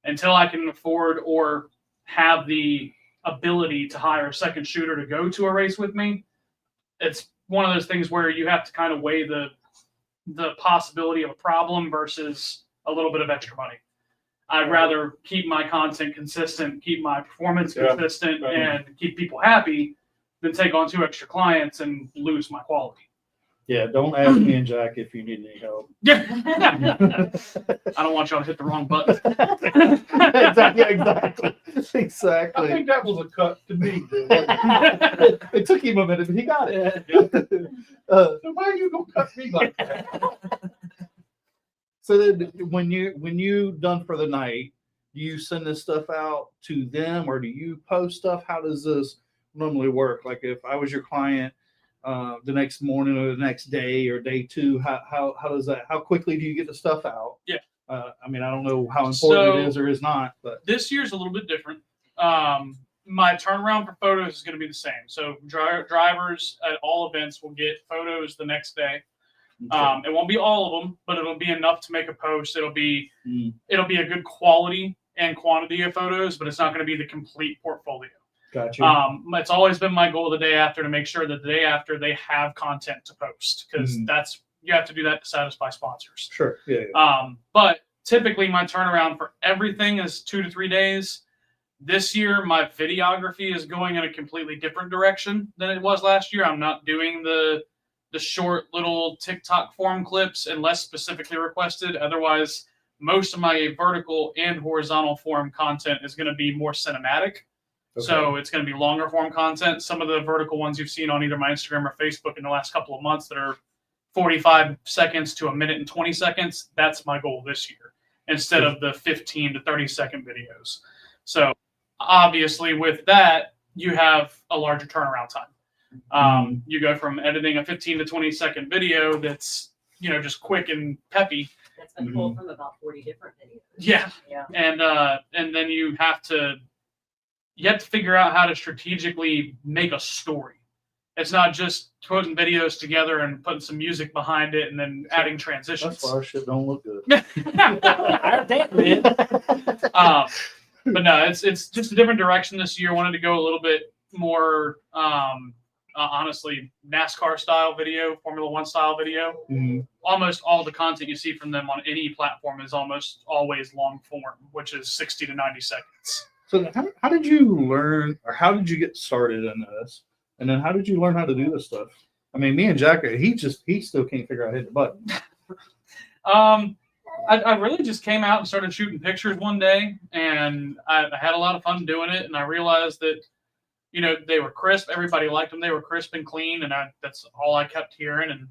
Until I can afford or have the ability to hire a second shooter to go to a race with me, it's one of those things where you have to kind of weigh the possibility of a problem versus a little bit of extra money. I'd rather keep my content consistent, keep my performance consistent, and keep people happy than take on 2 extra clients and lose my quality. Yeah, don't ask me and Jack if you need any help. Yeah. I don't want y'all to hit the wrong button. Exactly. I think that was a cut to me. It took him a minute, but he got it. So why are you gonna cut me like that? So then when you done for the night, do you send this stuff out to them or do you post stuff? How does this normally work? Like if I was your client the next morning or the next day or day 2, how does that, how quickly do you get the stuff out? Yeah. I mean, I don't know how important it is or is not, but This year's a little bit different. My turnaround for photos is going to be the same. So drivers at all events will get photos the next day. It won't be all of them, but it'll be enough to make a post. It'll be a good quality and quantity of photos, but it's not going to be the complete portfolio. gotcha. It's always been my goal the day after to make sure that the day after they have content to post, because you have to do that to satisfy sponsors. Sure. Yeah. But typically my turnaround for everything is 2 to 3 days. This year, my videography is going in a completely different direction than it was last year. I'm not doing the short little TikTok form clips unless specifically requested. Otherwise, most of my vertical and horizontal form content is going to be more cinematic. Okay. So it's going to be longer form content. Some of the vertical ones you've seen on either my Instagram or Facebook in the last couple of months that are 45 seconds to 1 minute and 20 seconds, that's my goal this year, instead of the 15 to 30 second videos. So obviously with that, you have a larger turnaround time. You go from editing a 15 to 20 second video that's, just quick and peppy. That's been pulled from about 40 different videos. Yeah. Yeah. And then you have to figure out how to strategically make a story. It's not just putting videos together and putting some music behind it and then adding transitions. That's why our shit don't look good. But no, it's just a different direction this year. Wanted to go a little bit more, honestly, NASCAR style video, Formula One style video. Almost all the content you see from them on any platform is almost always long form, which is 60 to 90 seconds. So how did you learn, or how did you get started in this? And then how did you learn how to do this stuff? I mean, me and Jack, he still can't figure out how to hit the button. I really just came out and started shooting pictures one day, and I had a lot of fun doing it. And I realized that, they were crisp. Everybody liked them. They were crisp and clean, and that's all I kept hearing. And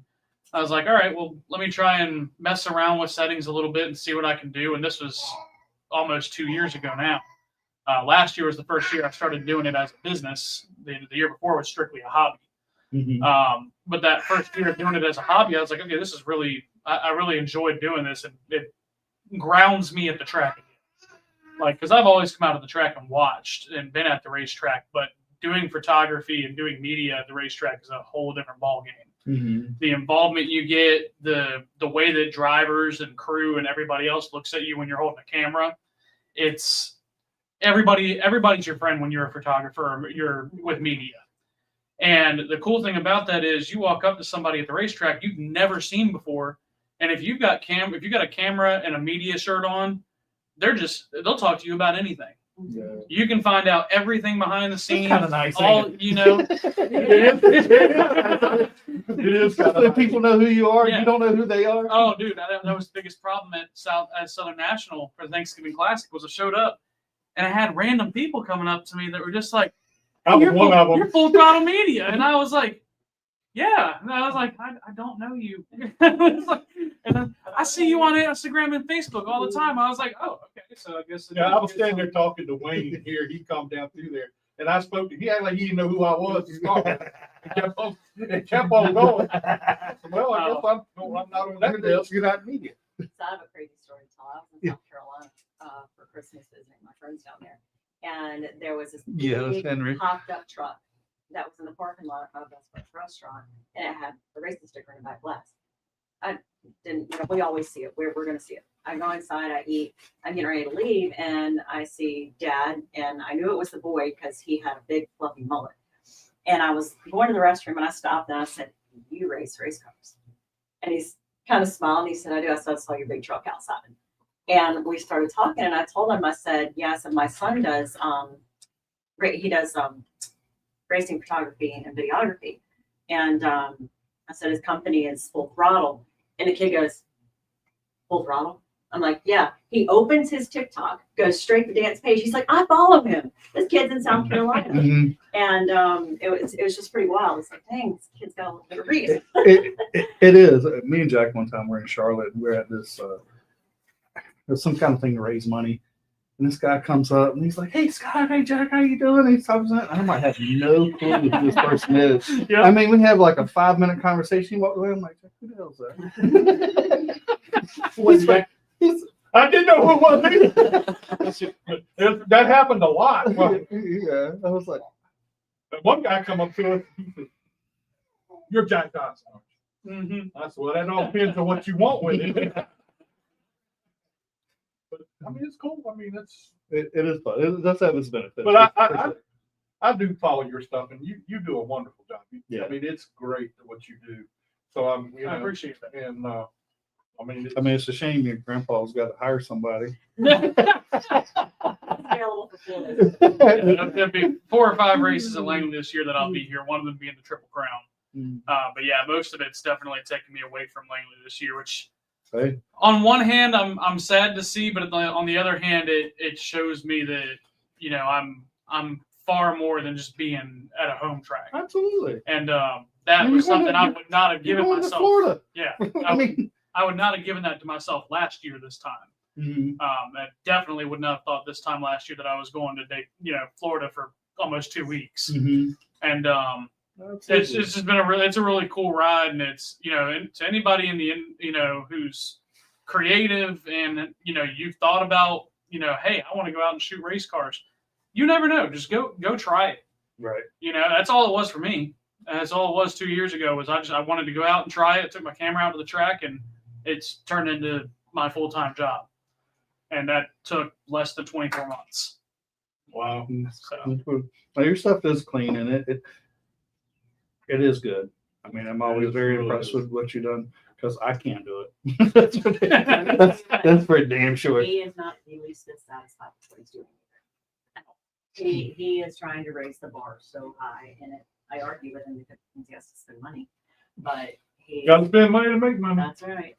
I was like, all right, well, let me try and mess around with settings a little bit and see what I can do. And this was almost 2 years ago now. Last year was the first year I started doing it as a business. The year before was strictly a hobby. But that first year of doing it as a hobby, I was like, okay, this is really, I really enjoyed doing this, and it grounds me at the track again. Like, because I've always come out of the track and watched and been at the racetrack, but doing photography and doing media at the racetrack is a whole different ballgame. The involvement you get, the way that drivers and crew and everybody else looks at you when you're holding a camera, it's everybody's your friend when you're a photographer or you're with media. And the cool thing about that is you walk up to somebody at the racetrack you've never seen before, and if you've got a camera and a media shirt on, they'll talk to you about anything. Yeah. You can find out everything behind the scenes. Kind of nice. It is kind of nice. People know who you are. Yeah. You don't know who they are. Oh, dude, that was the biggest problem at Southern National for the Thanksgiving Classic. Was I showed up and I had random people coming up to me that were just like, you're full throttle media. And I was like, yeah. And I was like, I don't know you. And then I see you on Instagram and Facebook all the time. I was like, oh, okay. So I guess. Yeah, I was standing there talking to Wayne here. He come down through there. And I spoke to him. He acted like he didn't know who I was. He kept on going. I said, well, I guess I'm not on that desk. You're not media. So I have a crazy story to tell. I was in South Carolina for Christmas visiting my friends down there. And there was this big popped up truck that was in the parking lot of Best Bud's restaurant, and it had a racing sticker in the back glass. I didn't, we always see it. We're going to see it. I go inside, I eat, I'm getting ready to leave, and I see Dad, and I knew it was the boy because he had a big fluffy mullet. And I was going to the restroom, and I stopped, and I said, "You race cars?" And he's kind of smiled, and he said, "I do." I said, "I saw your big truck outside." And we started talking, and I told him, I said, "Yeah," I said, "My son does, he does racing photography and videography." And I said, "His company is Full Throttle." And the kid goes, "Full Throttle?" I'm like, "Yeah." He opens his TikTok, goes straight to Dan's page. He's like, "I follow him. This kid's in South Carolina." And it was just pretty wild. It's like, dang, this kid's got a little bit of reach. It is. Me and Jack one time were in Charlotte, and we're at this there's some kind of thing to raise money. And this guy comes up and he's like, "Hey, Scott, hey, Jack, how you doing?" And he's talking to I might have no clue who this person is. Yep. I mean, we have like a 5-minute conversation. He walked away. I'm like, "Who the hell is that?" I didn't know who it was either. That happened a lot. Well, Yeah, I was like, one guy come up to us, he said, "You're Jack Dodson." Mhm. That's well, that all depends on what you want with it. But I mean, it's cool. I mean, it is fun. It does have its benefits. but I do follow your stuff, and you do a wonderful job. Yeah. I mean, it's great what you do. So I'm, you know, I appreciate that. and I mean, it's a shame your grandpa's got to hire somebody. Available for full. There'll be 4 or 5 races in Langley this year that I'll be here. One of them being the Triple Crown. Mm. But yeah, most of it's definitely taking me away from Langley this year, which Hey. on one hand I'm sad to see, but on the other hand, it shows me that, you know, I'm far more than just being at a home track. Absolutely. And that was something I would not have given Going to myself. Florida. Yeah, I mean, I would not have given that to myself last year this time. mhm. I definitely would not have thought this time last year that I was going to Florida for almost 2 weeks. Mhm. And Absolutely. it's just been it's a really cool ride, and it's, you know, and to anybody who's creative and, you know, you've thought about, you know, hey, I want to go out and shoot race cars. You never know. Just go try it. Right. You know, that's all it was for me. That's all it was 2 years ago. Was I wanted to go out and try it. I took my camera out to the track, and it's turned into my full-time job. And that took less than 24 months. wow. So Well, your stuff is clean, and it is good. I mean, I'm always very impressed with what you've done, because I can't do it. that's for damn sure. He is not the least bit satisfied with what he's doing. He is trying to raise the bar so high, and I argue with him because he has to spend money, but Got to spend money to make money. that's right.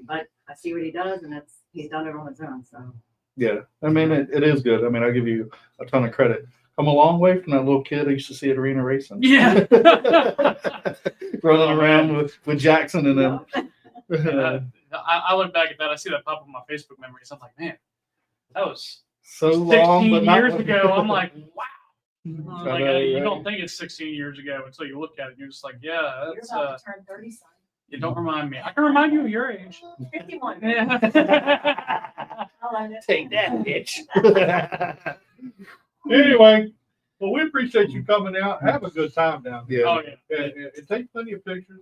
But I see what he does, and he's done it on his own. So Yeah, I mean, it is good. I mean, I give you a ton of credit. I'm a long way from that little kid I used to see at arena racing. yeah. Running around with Jackson and them. I look back at that. I see that pop up on my Facebook memories. I'm like, man, that was So 16 long, but not years ago. I'm like, wow. I Like, know, you right? don't think it's 16 years ago until you look at it. You're just like, yeah, you're that's about to turn 30, son. you don't remind me. I can remind you of your age. 51. Yeah. I'll end it. Take that, bitch. Anyway, well, we appreciate you coming out. Have a good time down there. Yeah. Oh yeah. And take plenty of pictures.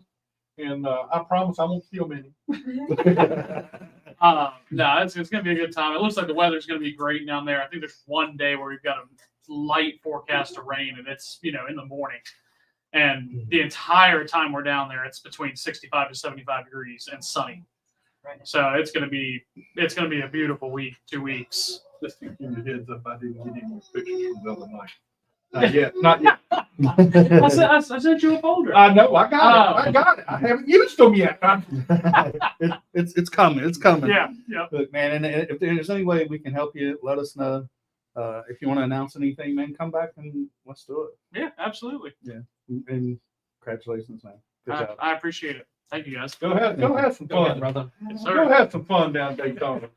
And I promise I won't steal many. No, it's gonna be a good time. It looks like the weather's gonna be great down there. I think there's one day where we've got a light forecast of rain, and it's, you know, in the morning. And the entire time we're down there, it's between 65 to 75 degrees and sunny. So it's gonna be a beautiful week, 2 weeks. Just to give you a heads up, I didn't get any more pictures from the other night. Not yet. Not yet. I sent you a folder. I know. I got it. I got it. I haven't used them yet. It's coming. It's coming. Yeah, yeah. But man, and if there's any way we can help you, let us know. If you want to announce anything, man, come back and let's do it. Yeah, absolutely. And congratulations, man. Good job. I appreciate it. Thank you, guys. Go have some Go ahead, fun. brother. Yes, Go sir. have some fun down Daytona.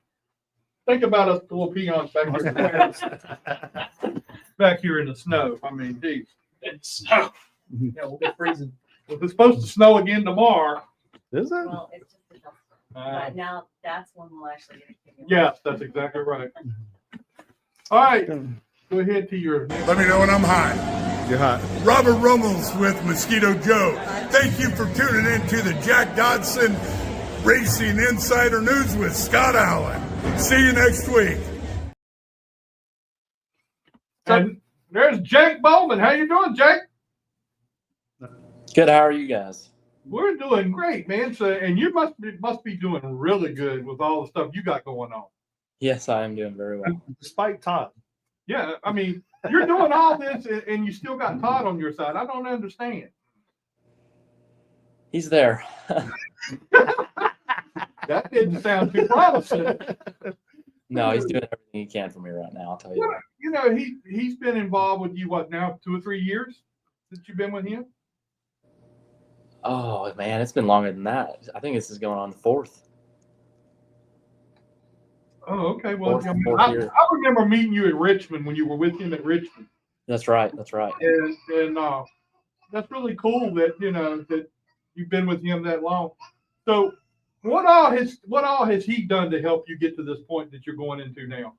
Think about us little peons back here in the snow. I mean, geez. It's Yeah, we'll be freezing. If it's supposed to snow again tomorrow. Is it? Well, it's just a dust. Uh, But now that's when we'll actually get it. yes, that's exactly right. All right, go ahead to your next. Let me know when I'm hot. You're hot. Robert Rummels with Mosquito Joe. Thank you for tuning in to the Jack Dodson Racing Insider News with Scott Allen. See you next week. And there's Jake Bowman. How you doing, Jake? Good. How are you guys? We're doing great, man. So, and you must be doing really good with all the stuff you got going on. Yes, I am doing very well. Despite Todd. Yeah, I mean, you're doing all this, and you still got Todd on your side. I don't understand. He's there. That didn't sound too promising. No, he's doing everything he can for me right now. I'll tell you that. You know, he's been involved with you, what, now 2 or 3 years since you've been with him? Oh man, it's been longer than that. I think this is going on the 4th. Oh, okay. Well, Fourth I year. remember meeting you at Richmond when you were with him at Richmond. That's right. That's right. And that's really cool that, you know, that you've been with him that long. So What all has he done to help you get to this point that you're going into now?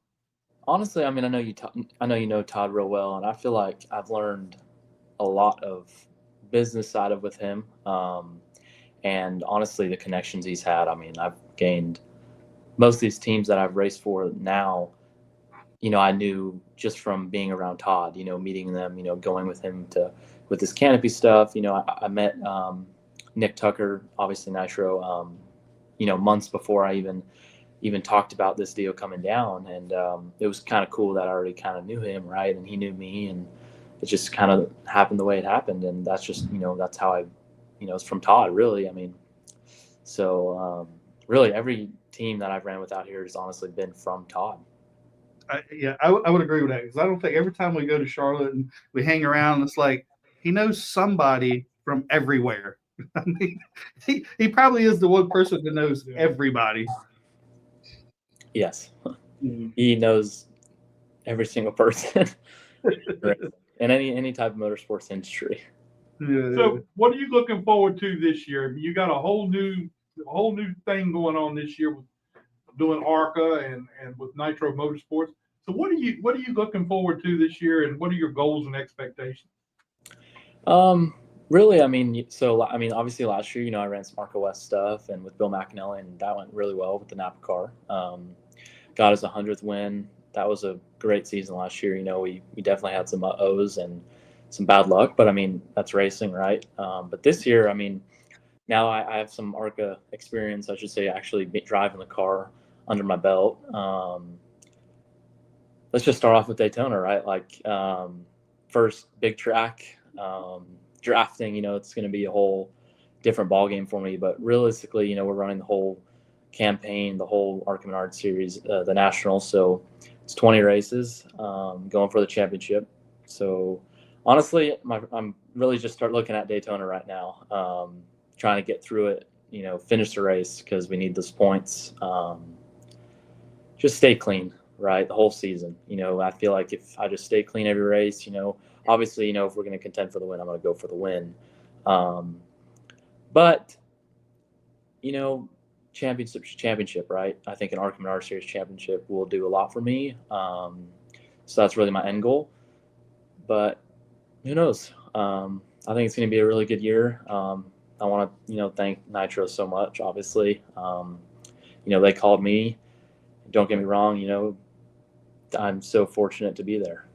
Honestly, I mean, I know you know Todd real well, and I feel like I've learned a lot of business side of with him, and honestly, the connections he's had. I mean, I've gained most of these teams that I've raced for now. You know, I knew just from being around Todd. You know, meeting them. You know, going with him with this canopy stuff. You know, I met Nick Tucker, obviously Nitro. You know, months before I even talked about this deal coming down, and it was kind of cool that I already kind of knew him, right, and he knew me, and it just kind of happened the way it happened, and that's just, you know, that's how it's from Todd, really. I mean, so really every team that I've ran with out here has honestly been from Todd. I would agree with that, because I don't think every time we go to Charlotte and we hang around, it's like he knows somebody from everywhere. I mean, he probably is the one person that knows everybody. Yes. He knows every single person in any type of motorsports industry. Yeah. So what are you looking forward to this year? You got a whole new thing going on this year with doing ARCA and with Nitro Motorsports. So what are you looking forward to this year, and what are your goals and expectations? Really, I mean, obviously last year, you know, I ran some ARCA West stuff and with Bill McAnally, and that went really well with the Napa car. Got us 100th win. That was a great season last year. You know, we definitely had some O's and some bad luck, but I mean, that's racing, right? But this year, I mean, now I have some ARCA experience, I should say, actually driving the car under my belt. Let's just start off with Daytona, right? Like, first big track, drafting, you know, it's going to be a whole different ball game for me. But realistically, you know, we're running the whole campaign, the whole ARCA Menard series, the national. So it's 20 races, going for the championship. So honestly, I'm really just start looking at Daytona right now, trying to get through it, you know, finish the race because we need those points. Just stay clean, right? The whole season. You know, I feel like if I just stay clean every race, you know, obviously, you know, if we're going to contend for the win, I'm going to go for the win. But, you know, championship, right? I think an ARCA Menard Series championship will do a lot for me. So that's really my end goal. But who knows? I think it's going to be a really good year. I want to, you know, thank Nitro so much, obviously. You know, they called me. Don't get me wrong, you know, I'm so fortunate to be there.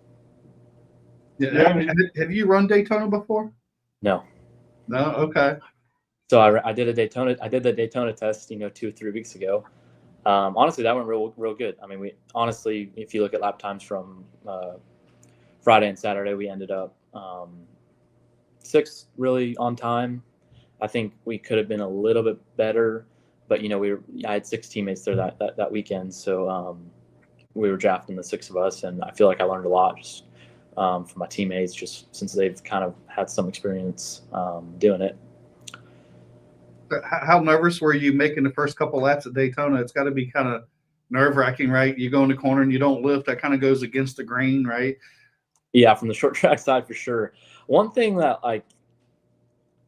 Yeah. Have you run Daytona before? No. No? Okay. So I did the Daytona test, you know, 2 or 3 weeks ago. Honestly, that went real good. I mean, honestly, if you look at lap times from Friday and Saturday, we ended up 6th really on time. I think we could have been a little bit better, but you know, I had 6 teammates there that weekend, so we were drafting the 6 of us, and I feel like I learned a lot just from my teammates, just since they've kind of had some experience doing it. How nervous were you making the first couple laps at Daytona? It's got to be kind of nerve-wracking, right? You go in the corner and you don't lift. That kind of goes against the grain, right? Yeah, from the short track side for sure. One thing that, like,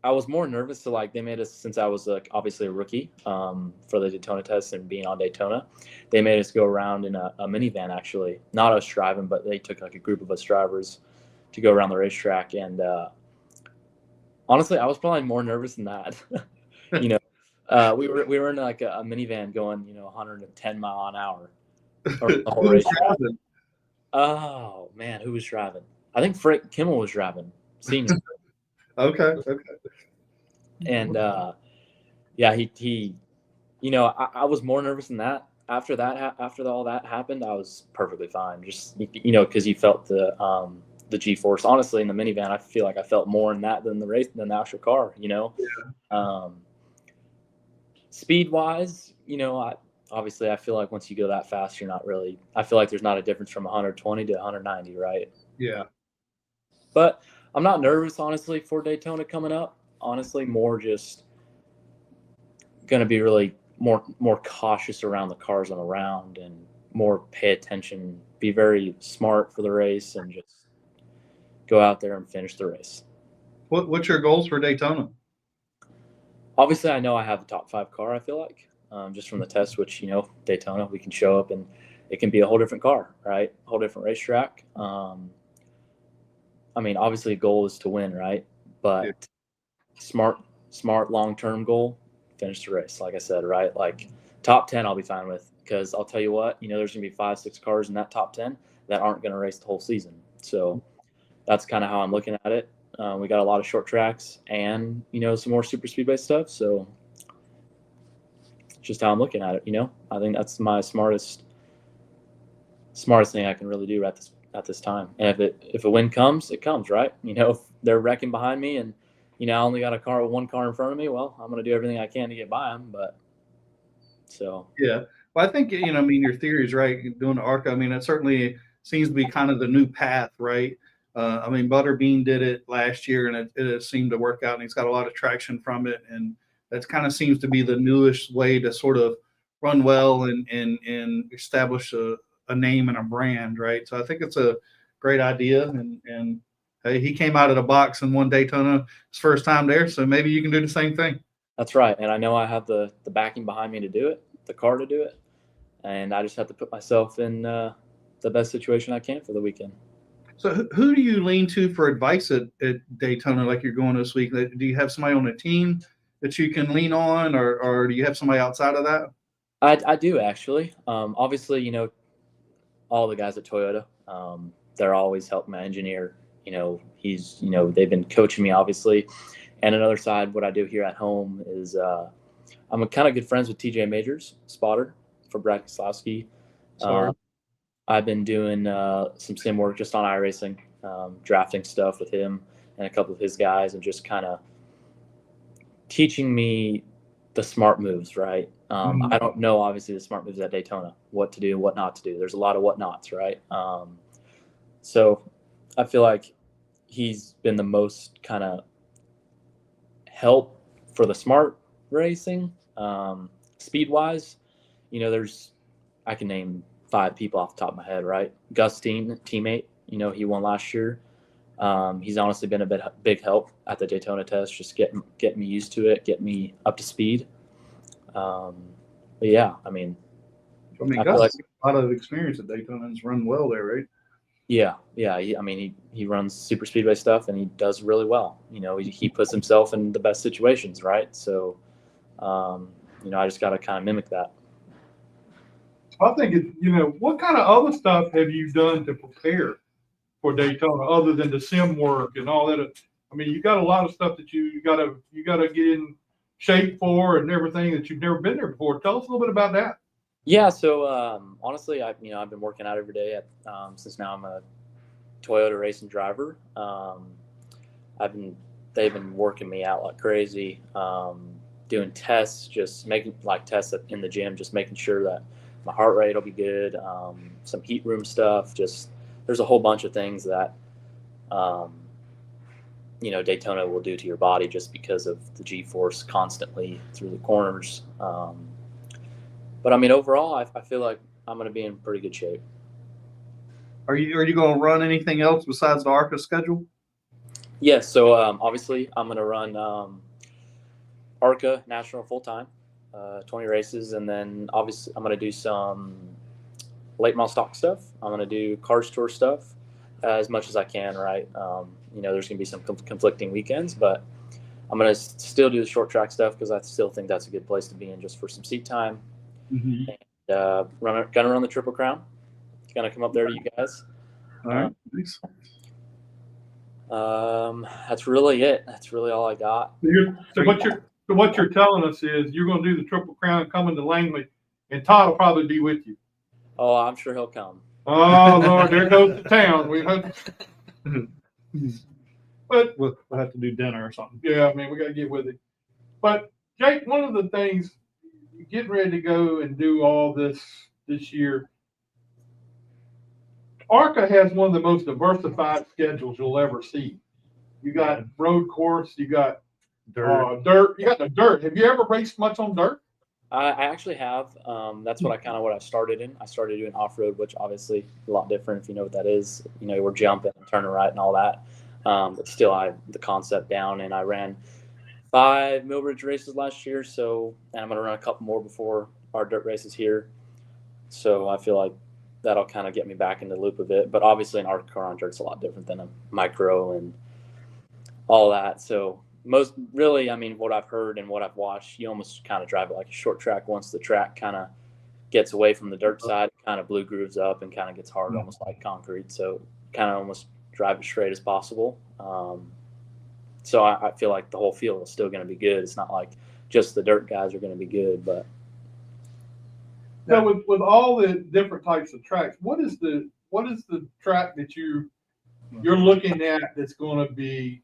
I was more nervous to, like, they made us, since I was obviously a rookie for the Daytona test and being on Daytona, they made us go around in a minivan, actually. Not us driving, but they took like a group of us drivers to go around the racetrack. And honestly, I was probably more nervous than that. You know, we were in like a minivan going, you know, 110 mile an hour. The whole racetrack. Oh man, who was driving? I think Frank Kimmel was driving, senior. Okay. And yeah, he, you know, I was more nervous than that. After all that happened, I was perfectly fine. Just, you know, because you felt the G-force. Honestly, in the minivan, I feel like I felt more in that than the actual car. You know, yeah. Speed wise, you know, I feel like once you go that fast, you're not really. I feel like there's not a difference from 120 to 190, right? Yeah. But I'm not nervous, honestly, for Daytona coming up. Honestly, more just going to be really more cautious around the cars on the round and more pay attention, be very smart for the race, and just go out there and finish the race. What's your goals for Daytona? Obviously, I know I have the top 5 car, I feel like. just from the test, which, you know, Daytona, we can show up and it can be a whole different car, right? A whole different racetrack. I mean, obviously the goal is to win, right? But smart long-term goal, finish the race. Like I said, right? Like top 10, I'll be fine with, because I'll tell you what, you know, there's gonna be 5-6 cars in that top 10 that aren't gonna race the whole season. So that's kind of how I'm looking at it. We got a lot of short tracks and, you know, some more super speedway stuff. So just how I'm looking at it, you know. I think that's my smartest thing I can really do at this time. And if a win comes, it comes, right? You know, if they're wrecking behind me and, you know, I only got one car in front of me, well, I'm going to do everything I can to get by them. But so yeah, well, I think, you know, I mean, your theory is right. Doing the ARCA, I mean, it certainly seems to be kind of the new path, right? I mean, Butterbean did it last year, and it seemed to work out, and he's got a lot of traction from it, and that kind of seems to be the newest way to sort of run well and establish a name and a brand, right? So I think it's a great idea, and hey, he came out of the box and won Daytona his first time there, so maybe you can do the same thing. That's right, and I know I have the backing behind me to do it, the car to do it, and I just have to put myself in the best situation I can for the weekend. So who do you lean to for advice at Daytona, like you're going this week? Do you have somebody on the team that you can lean on, or do you have somebody outside of that? I do, actually. Obviously, you know, all the guys at Toyota, they're always helping my engineer. You know, they've been coaching me, obviously. And another side, what I do here at home is I'm kind of good friends with TJ Majors, spotter for Brad Keselowski. I've been doing some sim work just on iRacing, drafting stuff with him and a couple of his guys, and just kind of teaching me the smart moves, right? I don't know, obviously, the smart moves at Daytona, what to do, what not to do. There's a lot of what nots, right? So I feel like he's been the most kind of help for the smart racing. Speed-wise, you know, I can name 5 people off the top of my head, right? Gus teammate, you know, he won last year. He's honestly been a big help at the Daytona test, just getting me used to it, get me up to speed. But yeah, I mean, Gus has a lot of experience at Daytona and has run well there, right? Yeah. I mean, he runs super speedway stuff and he does really well. You know, he puts himself in the best situations, right? So, you know, I just got to kind of mimic that. I think you know, what kind of other stuff have you done to prepare for Daytona other than the sim work and all that? I mean, you got a lot of stuff that you gotta get in shape for and everything that you've never been there before. Tell us a little bit about that. Yeah, so honestly, I've been working out every day since now I'm a Toyota racing driver. They've been working me out like crazy, doing tests, just making tests in the gym, just making sure that my heart rate will be good. Some heat room stuff. Just there's a whole bunch of things that you know, Daytona will do to your body just because of the G-force constantly through the corners. But I mean, overall, I feel like I'm going to be in pretty good shape. Are you going to run anything else besides the ARCA schedule? Yes. So obviously, I'm going to run ARCA National full time, 20 races, and then obviously I'm going to do some late model stock stuff. I'm going to do Cars Tour stuff as much as I can. Right. You know, there's going to be some conflicting weekends, but I'm going to still do the short track stuff because I still think that's a good place to be in just for some seat time. Mm-hmm. And gonna run the Triple Crown. Gonna come up there to you guys. All right. Thanks. That's really it. That's really all I got. So what you're telling us is you're going to do the Triple Crown coming to Langley, and Todd will probably be with you. Oh, I'm sure he'll come. Oh Lord, there goes the town. We hope. But We'll have to do dinner or something. yeah, I mean, we got to get with it. But Jake, one of the things, getting ready to go and do all this year, ARCA has one of the most diversified schedules you'll ever see. You got road course, you got dirt, you got the dirt. Have you ever raced much on dirt? I actually have. That's what I started in. I started doing off-road, which obviously a lot different if you know what that is. You know, we're jumping and turning right and all that. But still, I have the concept down, and I ran 5 Millbridge races last year, so and I'm going to run a couple more before our dirt races here. So I feel like that'll kind of get me back in the loop of it. But obviously an ARCA car on dirt's a lot different than a micro and all that. So I mean, what I've heard and what I've watched, you almost kind of drive it like a short track. Once the track kind of gets away from the dirt side, kind of blue grooves up and kind of gets hard, almost like concrete. So kind of almost drive it straight as possible. So I feel like the whole field is still going to be good. It's not like just the dirt guys are going to be good, but. Now, with all the different types of tracks, what is the track that you're looking at that's going to be,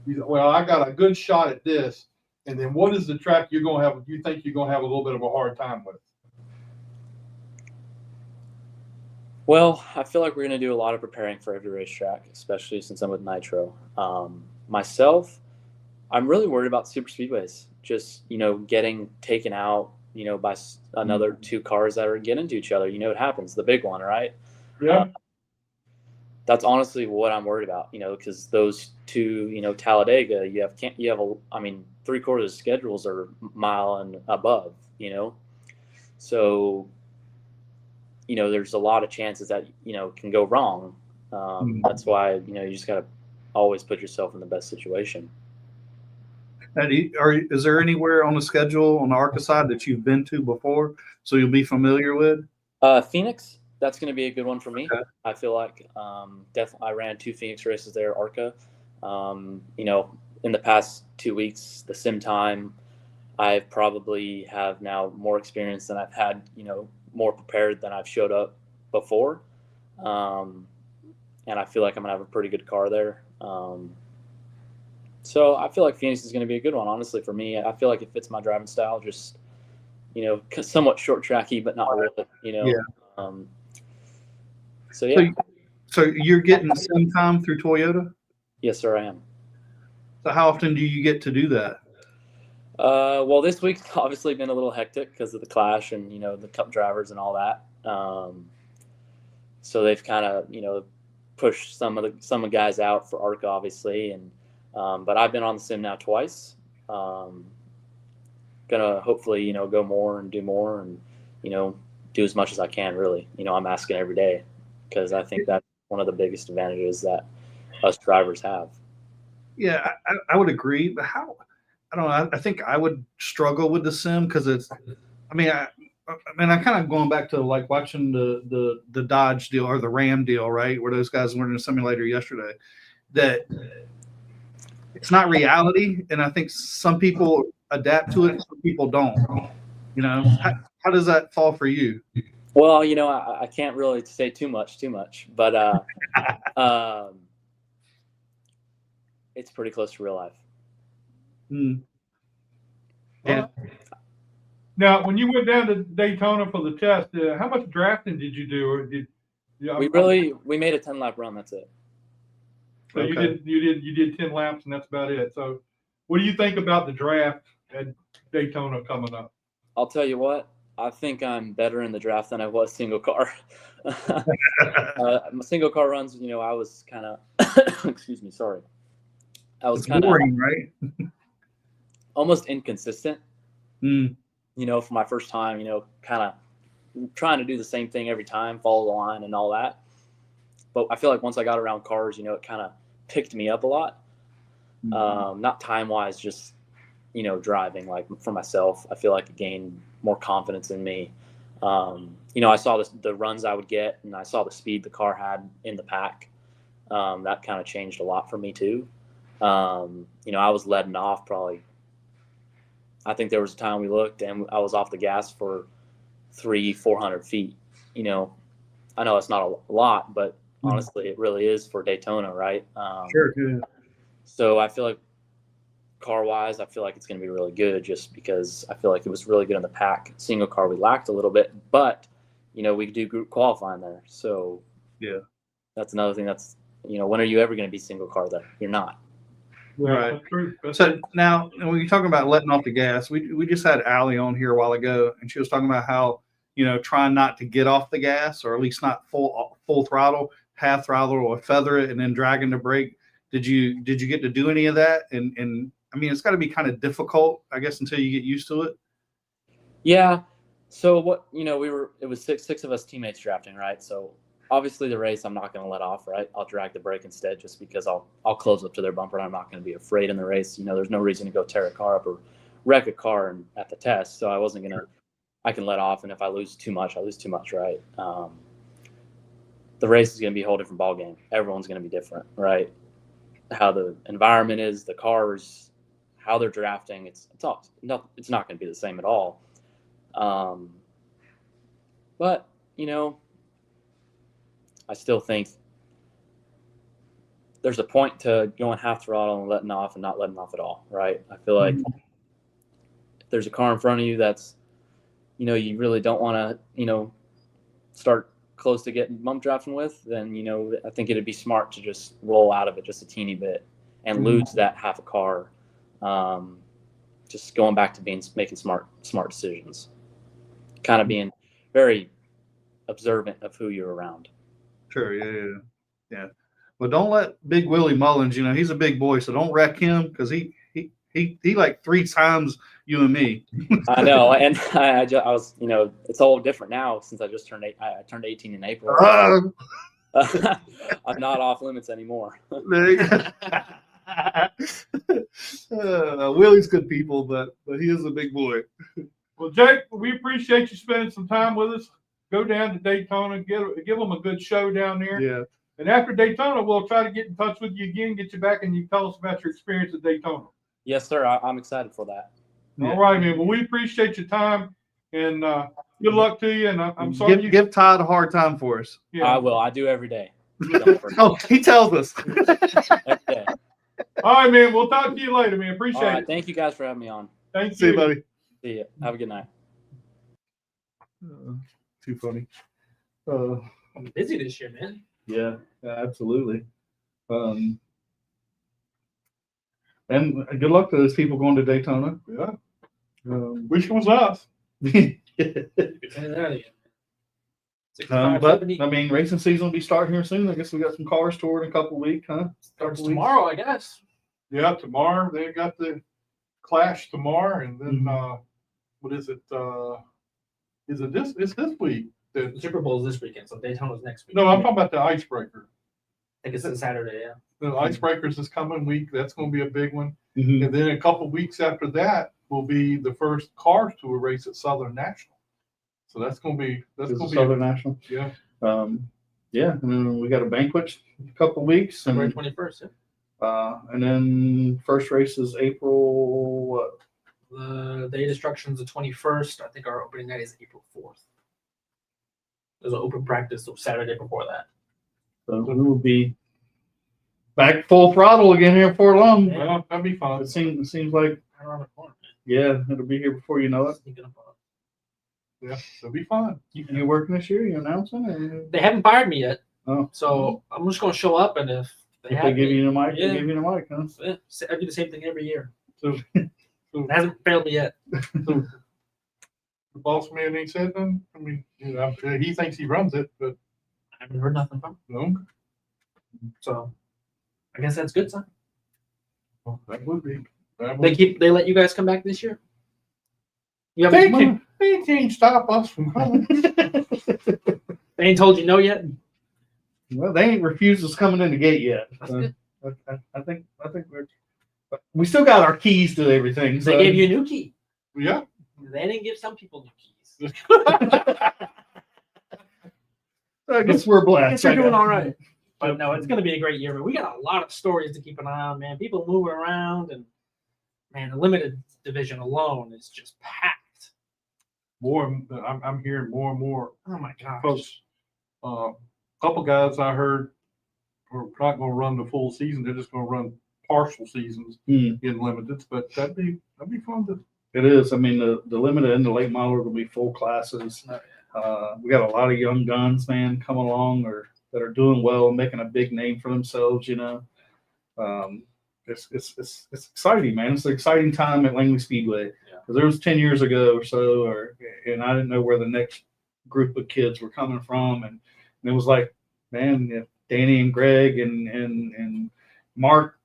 well, I got a good shot at this, and then what is the track you think you're going to have a little bit of a hard time with? Well, I feel like we're going to do a lot of preparing for every racetrack, especially since I'm with Nitro. Myself, I'm really worried about super speedways, just, getting taken out, by another 2 cars that are getting into each other. It happens, the big one, right? Yeah. That's honestly what I'm worried about, because those 2, Talladega, you have 3/4 of the schedules are mile and above, so, there's a lot of chances that, can go wrong. That's why, you just got to always put yourself in the best situation. And is there anywhere on the schedule on the ARCA side that you've been to before, so you'll be familiar with? Phoenix, that's going to be a good one for me. Okay. I feel like definitely I ran 2 Phoenix races there, ARCA. In the past 2 weeks, the sim time, I probably have now more experience than I've had, more prepared than I've showed up before. And I feel like I'm going to have a pretty good car there. So I feel like Phoenix is going to be a good one, honestly, for me. I feel like it fits my driving style, just, somewhat short tracky, but not really, Yeah. So, yeah. So you're getting sim time through Toyota? Yes, sir, I am. So how often do you get to do that? Well, this week's obviously been a little hectic because of the clash and, the cup drivers and all that. So they've kind of, pushed some of guys out for ARCA, obviously, and but I've been on the sim now twice. Gonna hopefully, go more and do more and, do as much as I can, really. I'm asking every day because I think that's one of the biggest advantages that us drivers have. Yeah, I would agree. But I don't know. I think I would struggle with the sim because I kind of going back to like watching the Dodge deal or the Ram deal, right? Where those guys were in a simulator yesterday, that it's not reality. And I think some people adapt to it, some people don't. How does that fall for you? Well, I can't really say too much, but it's pretty close to real life. Yeah. Now, when you went down to Daytona for the test, how much drafting did you do? Or we made a 10-lap run. That's it. So okay. you did 10 laps and that's about it. So what do you think about the draft at Daytona coming up? I'll tell you what, I think I'm better in the draft than I was single car. My single car runs, I was kind of, excuse me, sorry. I was kind of boring, right? Almost inconsistent. For my first time, kind of trying to do the same thing every time, follow the line and all that. But I feel like once I got around cars, it kind of picked me up a lot. Not time-wise, just, driving, like for myself. I feel like it gained more confidence in me. I saw the runs I would get, and I saw the speed the car had in the pack. That kind of changed a lot for me too. I was letting off probably. I think there was a time we looked and I was off the gas for 300-400 feet. I know it's not a lot, but honestly, it really is for Daytona, right? Sure. Yeah. So I feel like car-wise, I feel like it's going to be really good just because I feel like it was really good in the pack. Single car, we lacked a little bit, but, we do group qualifying there. So yeah, that's another thing that's, when are you ever going to be single car there? You're not. Right. So now, when you're talking about letting off the gas, we just had ALLI on here a while ago, and she was talking about how, trying not to get off the gas, or at least not full throttle, half throttle, or feather it, and then dragging the brake. Did you get to do any of that? And I mean, it's got to be kind of difficult, I guess, until you get used to it. Yeah. So what, it was six of us teammates drafting, right? So obviously the race, I'm not going to let off, right? I'll drag the brake instead, just because I'll close up to their bumper, and I'm not going to be afraid in the race. There's no reason to go tear a car up or wreck a car at the test. So I wasn't going to, I can let off. And if I lose too much, I lose too much, right? The race is going to be a whole different ball game. Everyone's going to be different, right? How the environment is, the cars, how they're drafting, it's not going to be the same at all. But I still think there's a point to going half throttle and letting off and not letting off at all, right? I feel like if there's a car in front of you that's, you really don't want to, start close to getting bump drafting with, then, I think it'd be smart to just roll out of it just a teeny bit and lose that half a car. Just going back to making smart decisions, kind of being very observant of who you're around. Sure. Yeah. Well, don't let Big Willie Mullins, he's a big boy, so don't wreck him, because he like 3 times you and me. I know, and I was, it's all different now since I just turned 18 in April. I'm not off limits anymore. Willie's good people, but he is a big boy. Well, Jake, we appreciate you spending some time with us. Go down to Daytona, give them a good show down there. Yeah. And after Daytona, we'll try to get in touch with you again, get you back, and you tell us about your experience at Daytona. Yes, sir. I'm excited for that. Yeah. All right, man. Well, we appreciate your time, and good luck to you. And I'm sorry give Todd a hard time for us. Yeah. I will. I do every day. Oh, he tells us. Every day. All right, man. We'll talk to you later, man. Appreciate All right. it. Thank you guys for having me on. Thank you. See you, buddy. See you. Have a good night. Too funny. I'm busy this year, man. Yeah, absolutely. And good luck to those people going to Daytona. Yeah. Wish it was us. But I mean, racing season will be starting here soon. I guess we got some cars toured in a couple weeks, huh? Starts tomorrow, I guess. Yeah, tomorrow. They got the Clash tomorrow, and then what is it? Is it this? It's this week. The Super Bowl is this weekend, so Daytona's next week. No, I'm talking about the Icebreaker. I think it's on Saturday, yeah. The Icebreakers this coming week. That's going to be a big one. Mm-hmm. And then a couple weeks after that will be the first Cars Tour race at Southern National. So that's going to be Southern National. Yeah. Yeah. And then we got a banquet in a couple weeks. February 21st, yeah. And then first race is April what? The day of destruction is the 21st. I think our opening night is April 4th. There's an open practice Saturday before that. So we will be back full throttle again here before long. Yeah. Well, that'd be fun. It seems like, Right around the corner, man. yeah, it'll be here before you know it. Sneaking up on us. Yeah, it'll be fun. You working this year? You announcing? Or? They haven't fired me yet, Oh, so I'm just going to show up, and if if they give you the mic, yeah. they give you the mic, huh? I do the same thing every year. So, It hasn't failed me yet. the boss man ain't said nothing. I mean, he thinks he runs it, but I haven't heard nothing from him. no. So I guess that's good sign. Well, that would be. That would They let you guys come back this year? You They haven't, can't stop us from coming. they ain't told you no yet? Well, they ain't refused us coming in the gate yet. That's So good. I think we still got our keys to everything. So. They gave you a new key. Yeah. They didn't give some people new keys. I guess we're I blessed. guess you're doing all right. But no, it's going to be a great year. But we got a lot of stories to keep an eye on, man. People moving around, and man, the limited division alone is just packed. I'm hearing more and more. Oh my gosh. Because a couple guys I heard are not going to run the full season. They're just going to run partial seasons in limiteds. But that'd be fun to. It is. I mean, the limited and the late model will be full classes. We got a lot of young guns, man, coming along that are doing well, making a big name for themselves. It's exciting, man. It's an exciting time at Langley Speedway. Because there was 10 years ago or so, and I didn't know where the next group of kids were coming from, and it was like, man, Danny and Greg and Mark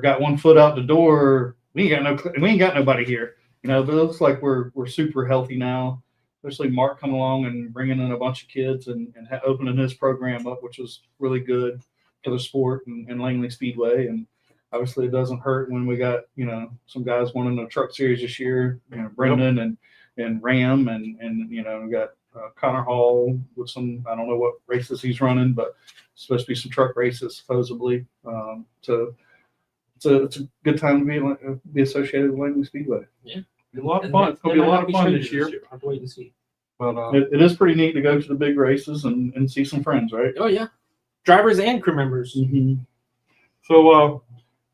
got one foot out the door, we ain't got nobody here. You know, but it looks like we're super healthy now. Especially Mark coming along and bringing in a bunch of kids and opening his program up, which was really good for the sport and Langley Speedway. And obviously, it doesn't hurt when we got, you know, some guys winning the truck series this year. You know, Brendan and Ram and you know, we got Connor Hall with some, I don't know what races he's running, but it's supposed to be some truck races supposedly. So it's a good time to be associated with Langley Speedway. Yeah. A lot of fun. It's gonna be a lot of fun this year. I'll have to wait and see. But It is pretty neat to go to the big races and see some friends, right? Oh yeah, drivers and crew members. Mm-hmm. so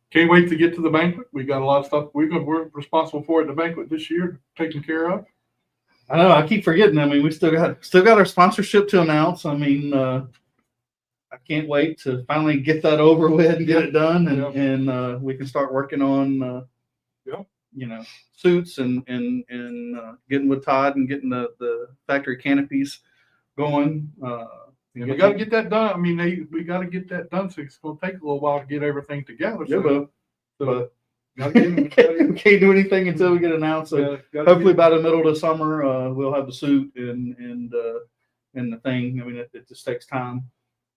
can't wait to get to the banquet. We got a lot of stuff we're responsible for at the banquet this year, taken care of. I know. I keep forgetting. I mean, we still got our sponsorship to announce. I mean, I can't wait to finally get that over with and get it done, and we can start working on, you know, suits and getting with Todd and getting the factory canopies going. We got to get that done. I mean, we got to get that done. So it's going to take a little while to get everything together. But we can't do anything until we get announced. So hopefully by the middle of the summer, we'll have the suit and the thing. I mean, it just takes time.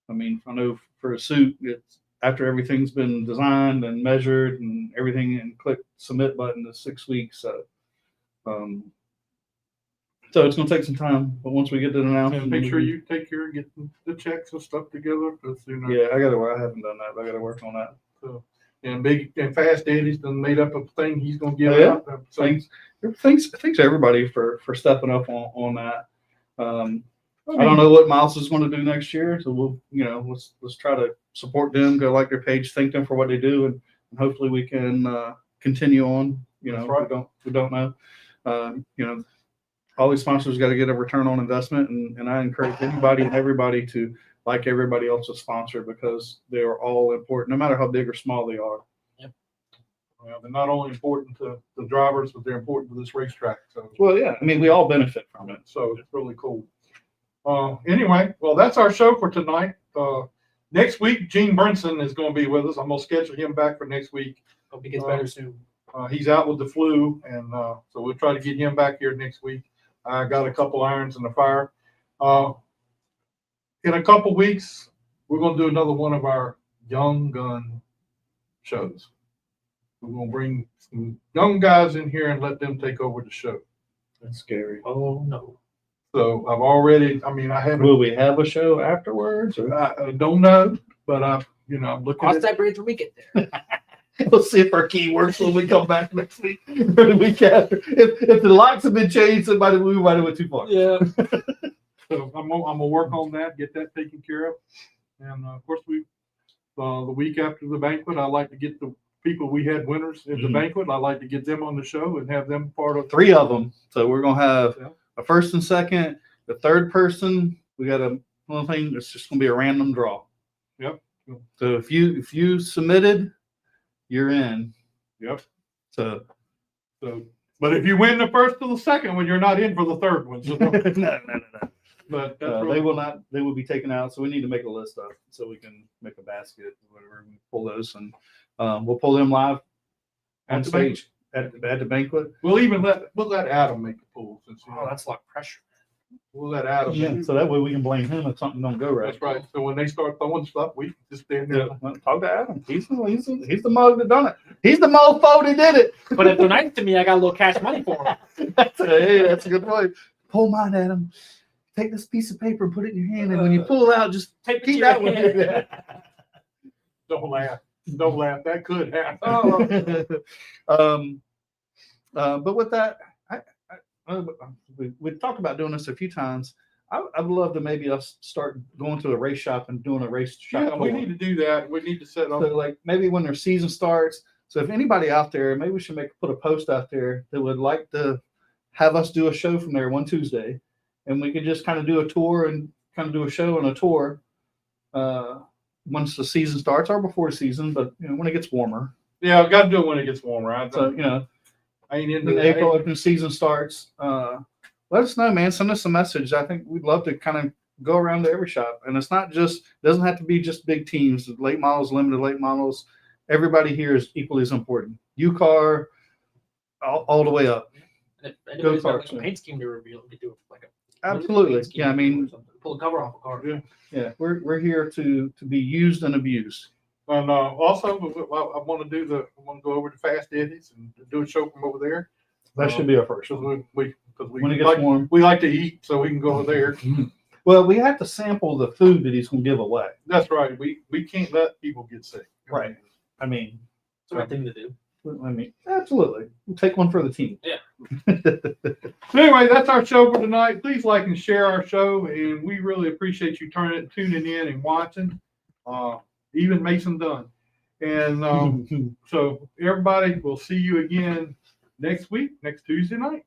I mean, I know for a suit, it's after everything's been designed and measured and everything, and click submit button is 6 weeks. So, so it's going to take some time. But once we get the announcement, make sure you take care of getting the checks and stuff together. You know, yeah, I haven't done that, but I got to work on that. So, and Big and Fast Eddie's done made up a thing he's going to give out. So, Thanks everybody for stepping up on that. I don't know what Miles is going to do next year, so we'll, you know, let's try to support them, go like their page, thank them for what they do, and hopefully we can continue on. You know, That's right. we don't know. You know, all these sponsors got to get a return on investment, and I encourage anybody and everybody to like everybody else's sponsor, because they are all important, no matter how big or small they are. Yep. Well, they're not only important to the drivers, but they're important to this racetrack. So, Well, yeah, I mean, we all benefit from it. so it's really cool. Anyway, well, that's our show for tonight. Next week, Gene Brinson is going to be with us. I'm going to schedule him back for next week. Hope he gets better soon. He's out with the flu, and so we'll try to get him back here next week. I got a couple irons in the fire. In a couple weeks, we're going to do another one of our young gun shows. We're going to bring some young guys in here and let them take over the show. That's scary. Oh no. So I've already, I haven't. Will we have a show afterwards? Or? I don't know, but I'm looking Cross at that bridge when we get there. We'll see if our key works when we come back next week or the week after. If the locks have been changed, we might have went too far. Yeah. So I'm gonna work on that, get that taken care of, and of course the week after the banquet, I like to get the people we had winners in the banquet. I like to get them on the show and have them part of 3 of them. So we're gonna have a first and second. The third person, we got a little thing. It's just gonna be a random draw. Yep. So if you submitted, you're in. Yep. So but if you win the first or the second one, you're not in for the third one. So no. but that's really They will not. They will be taken out. So we need to make a list of so we can make a basket, whatever. We pull those and we'll pull them live on At the stage at the banquet. We'll let Adam make the pool since Oh, that's a lot of pressure. we'll let Adam. Yeah. So that way we can blame him if something don't go right. That's right. So when they start throwing stuff, we just stand there. Yeah, well, talk to Adam. He's the mug that done it. He's the mofo that did it. But if they're nice to me, I got a little cash money for them. That's a good point. Pull mine, Adam. Take this piece of paper and put it in your hand, and when you pull out, just Take keep that one. Don't laugh. Don't laugh. That could happen. But with that, we talked about doing this a few times. I'd love to maybe us start going to a race shop and doing a race shop. Yeah, we tour. need to do that. We need to set up. So like maybe when their season starts. So if anybody out there, maybe we should put a post out there that would like to have us do a show from there one Tuesday, and we could just kind of do a tour and kind of do a show and a tour once the season starts or before the season, but when it gets warmer. Yeah, I've got to do it when it gets warmer. I ain't into in that. April if the season starts. Let us know, man. Send us a message. I think we'd love to kind of go around to every shop, and it doesn't have to be just big teams. Late models, limited late models, everybody here is equally as important. UCAR, all the way up. And if anybody's got like karts, a yeah. paint scheme to reveal, we could do like a Absolutely. paint scheme Yeah, I mean, or something. Pull the cover off a car. Yeah. yeah, we're here to be used and abused. And also, I want to go over to Fast Eddie's and do a show from over there. That should be our first. Because we When it gets warm. we like to eat, so we can go over there. Well, we have to sample the food that he's going to give away. That's right. We can't let people get sick. Right. I mean, It's the right thing to do. absolutely. We'll take one for the team. So anyway, that's our show for tonight. Please like and share our show, and we really appreciate you tuning in and watching. Even Mason Dunn. And so everybody, we'll see you again next week, next Tuesday night.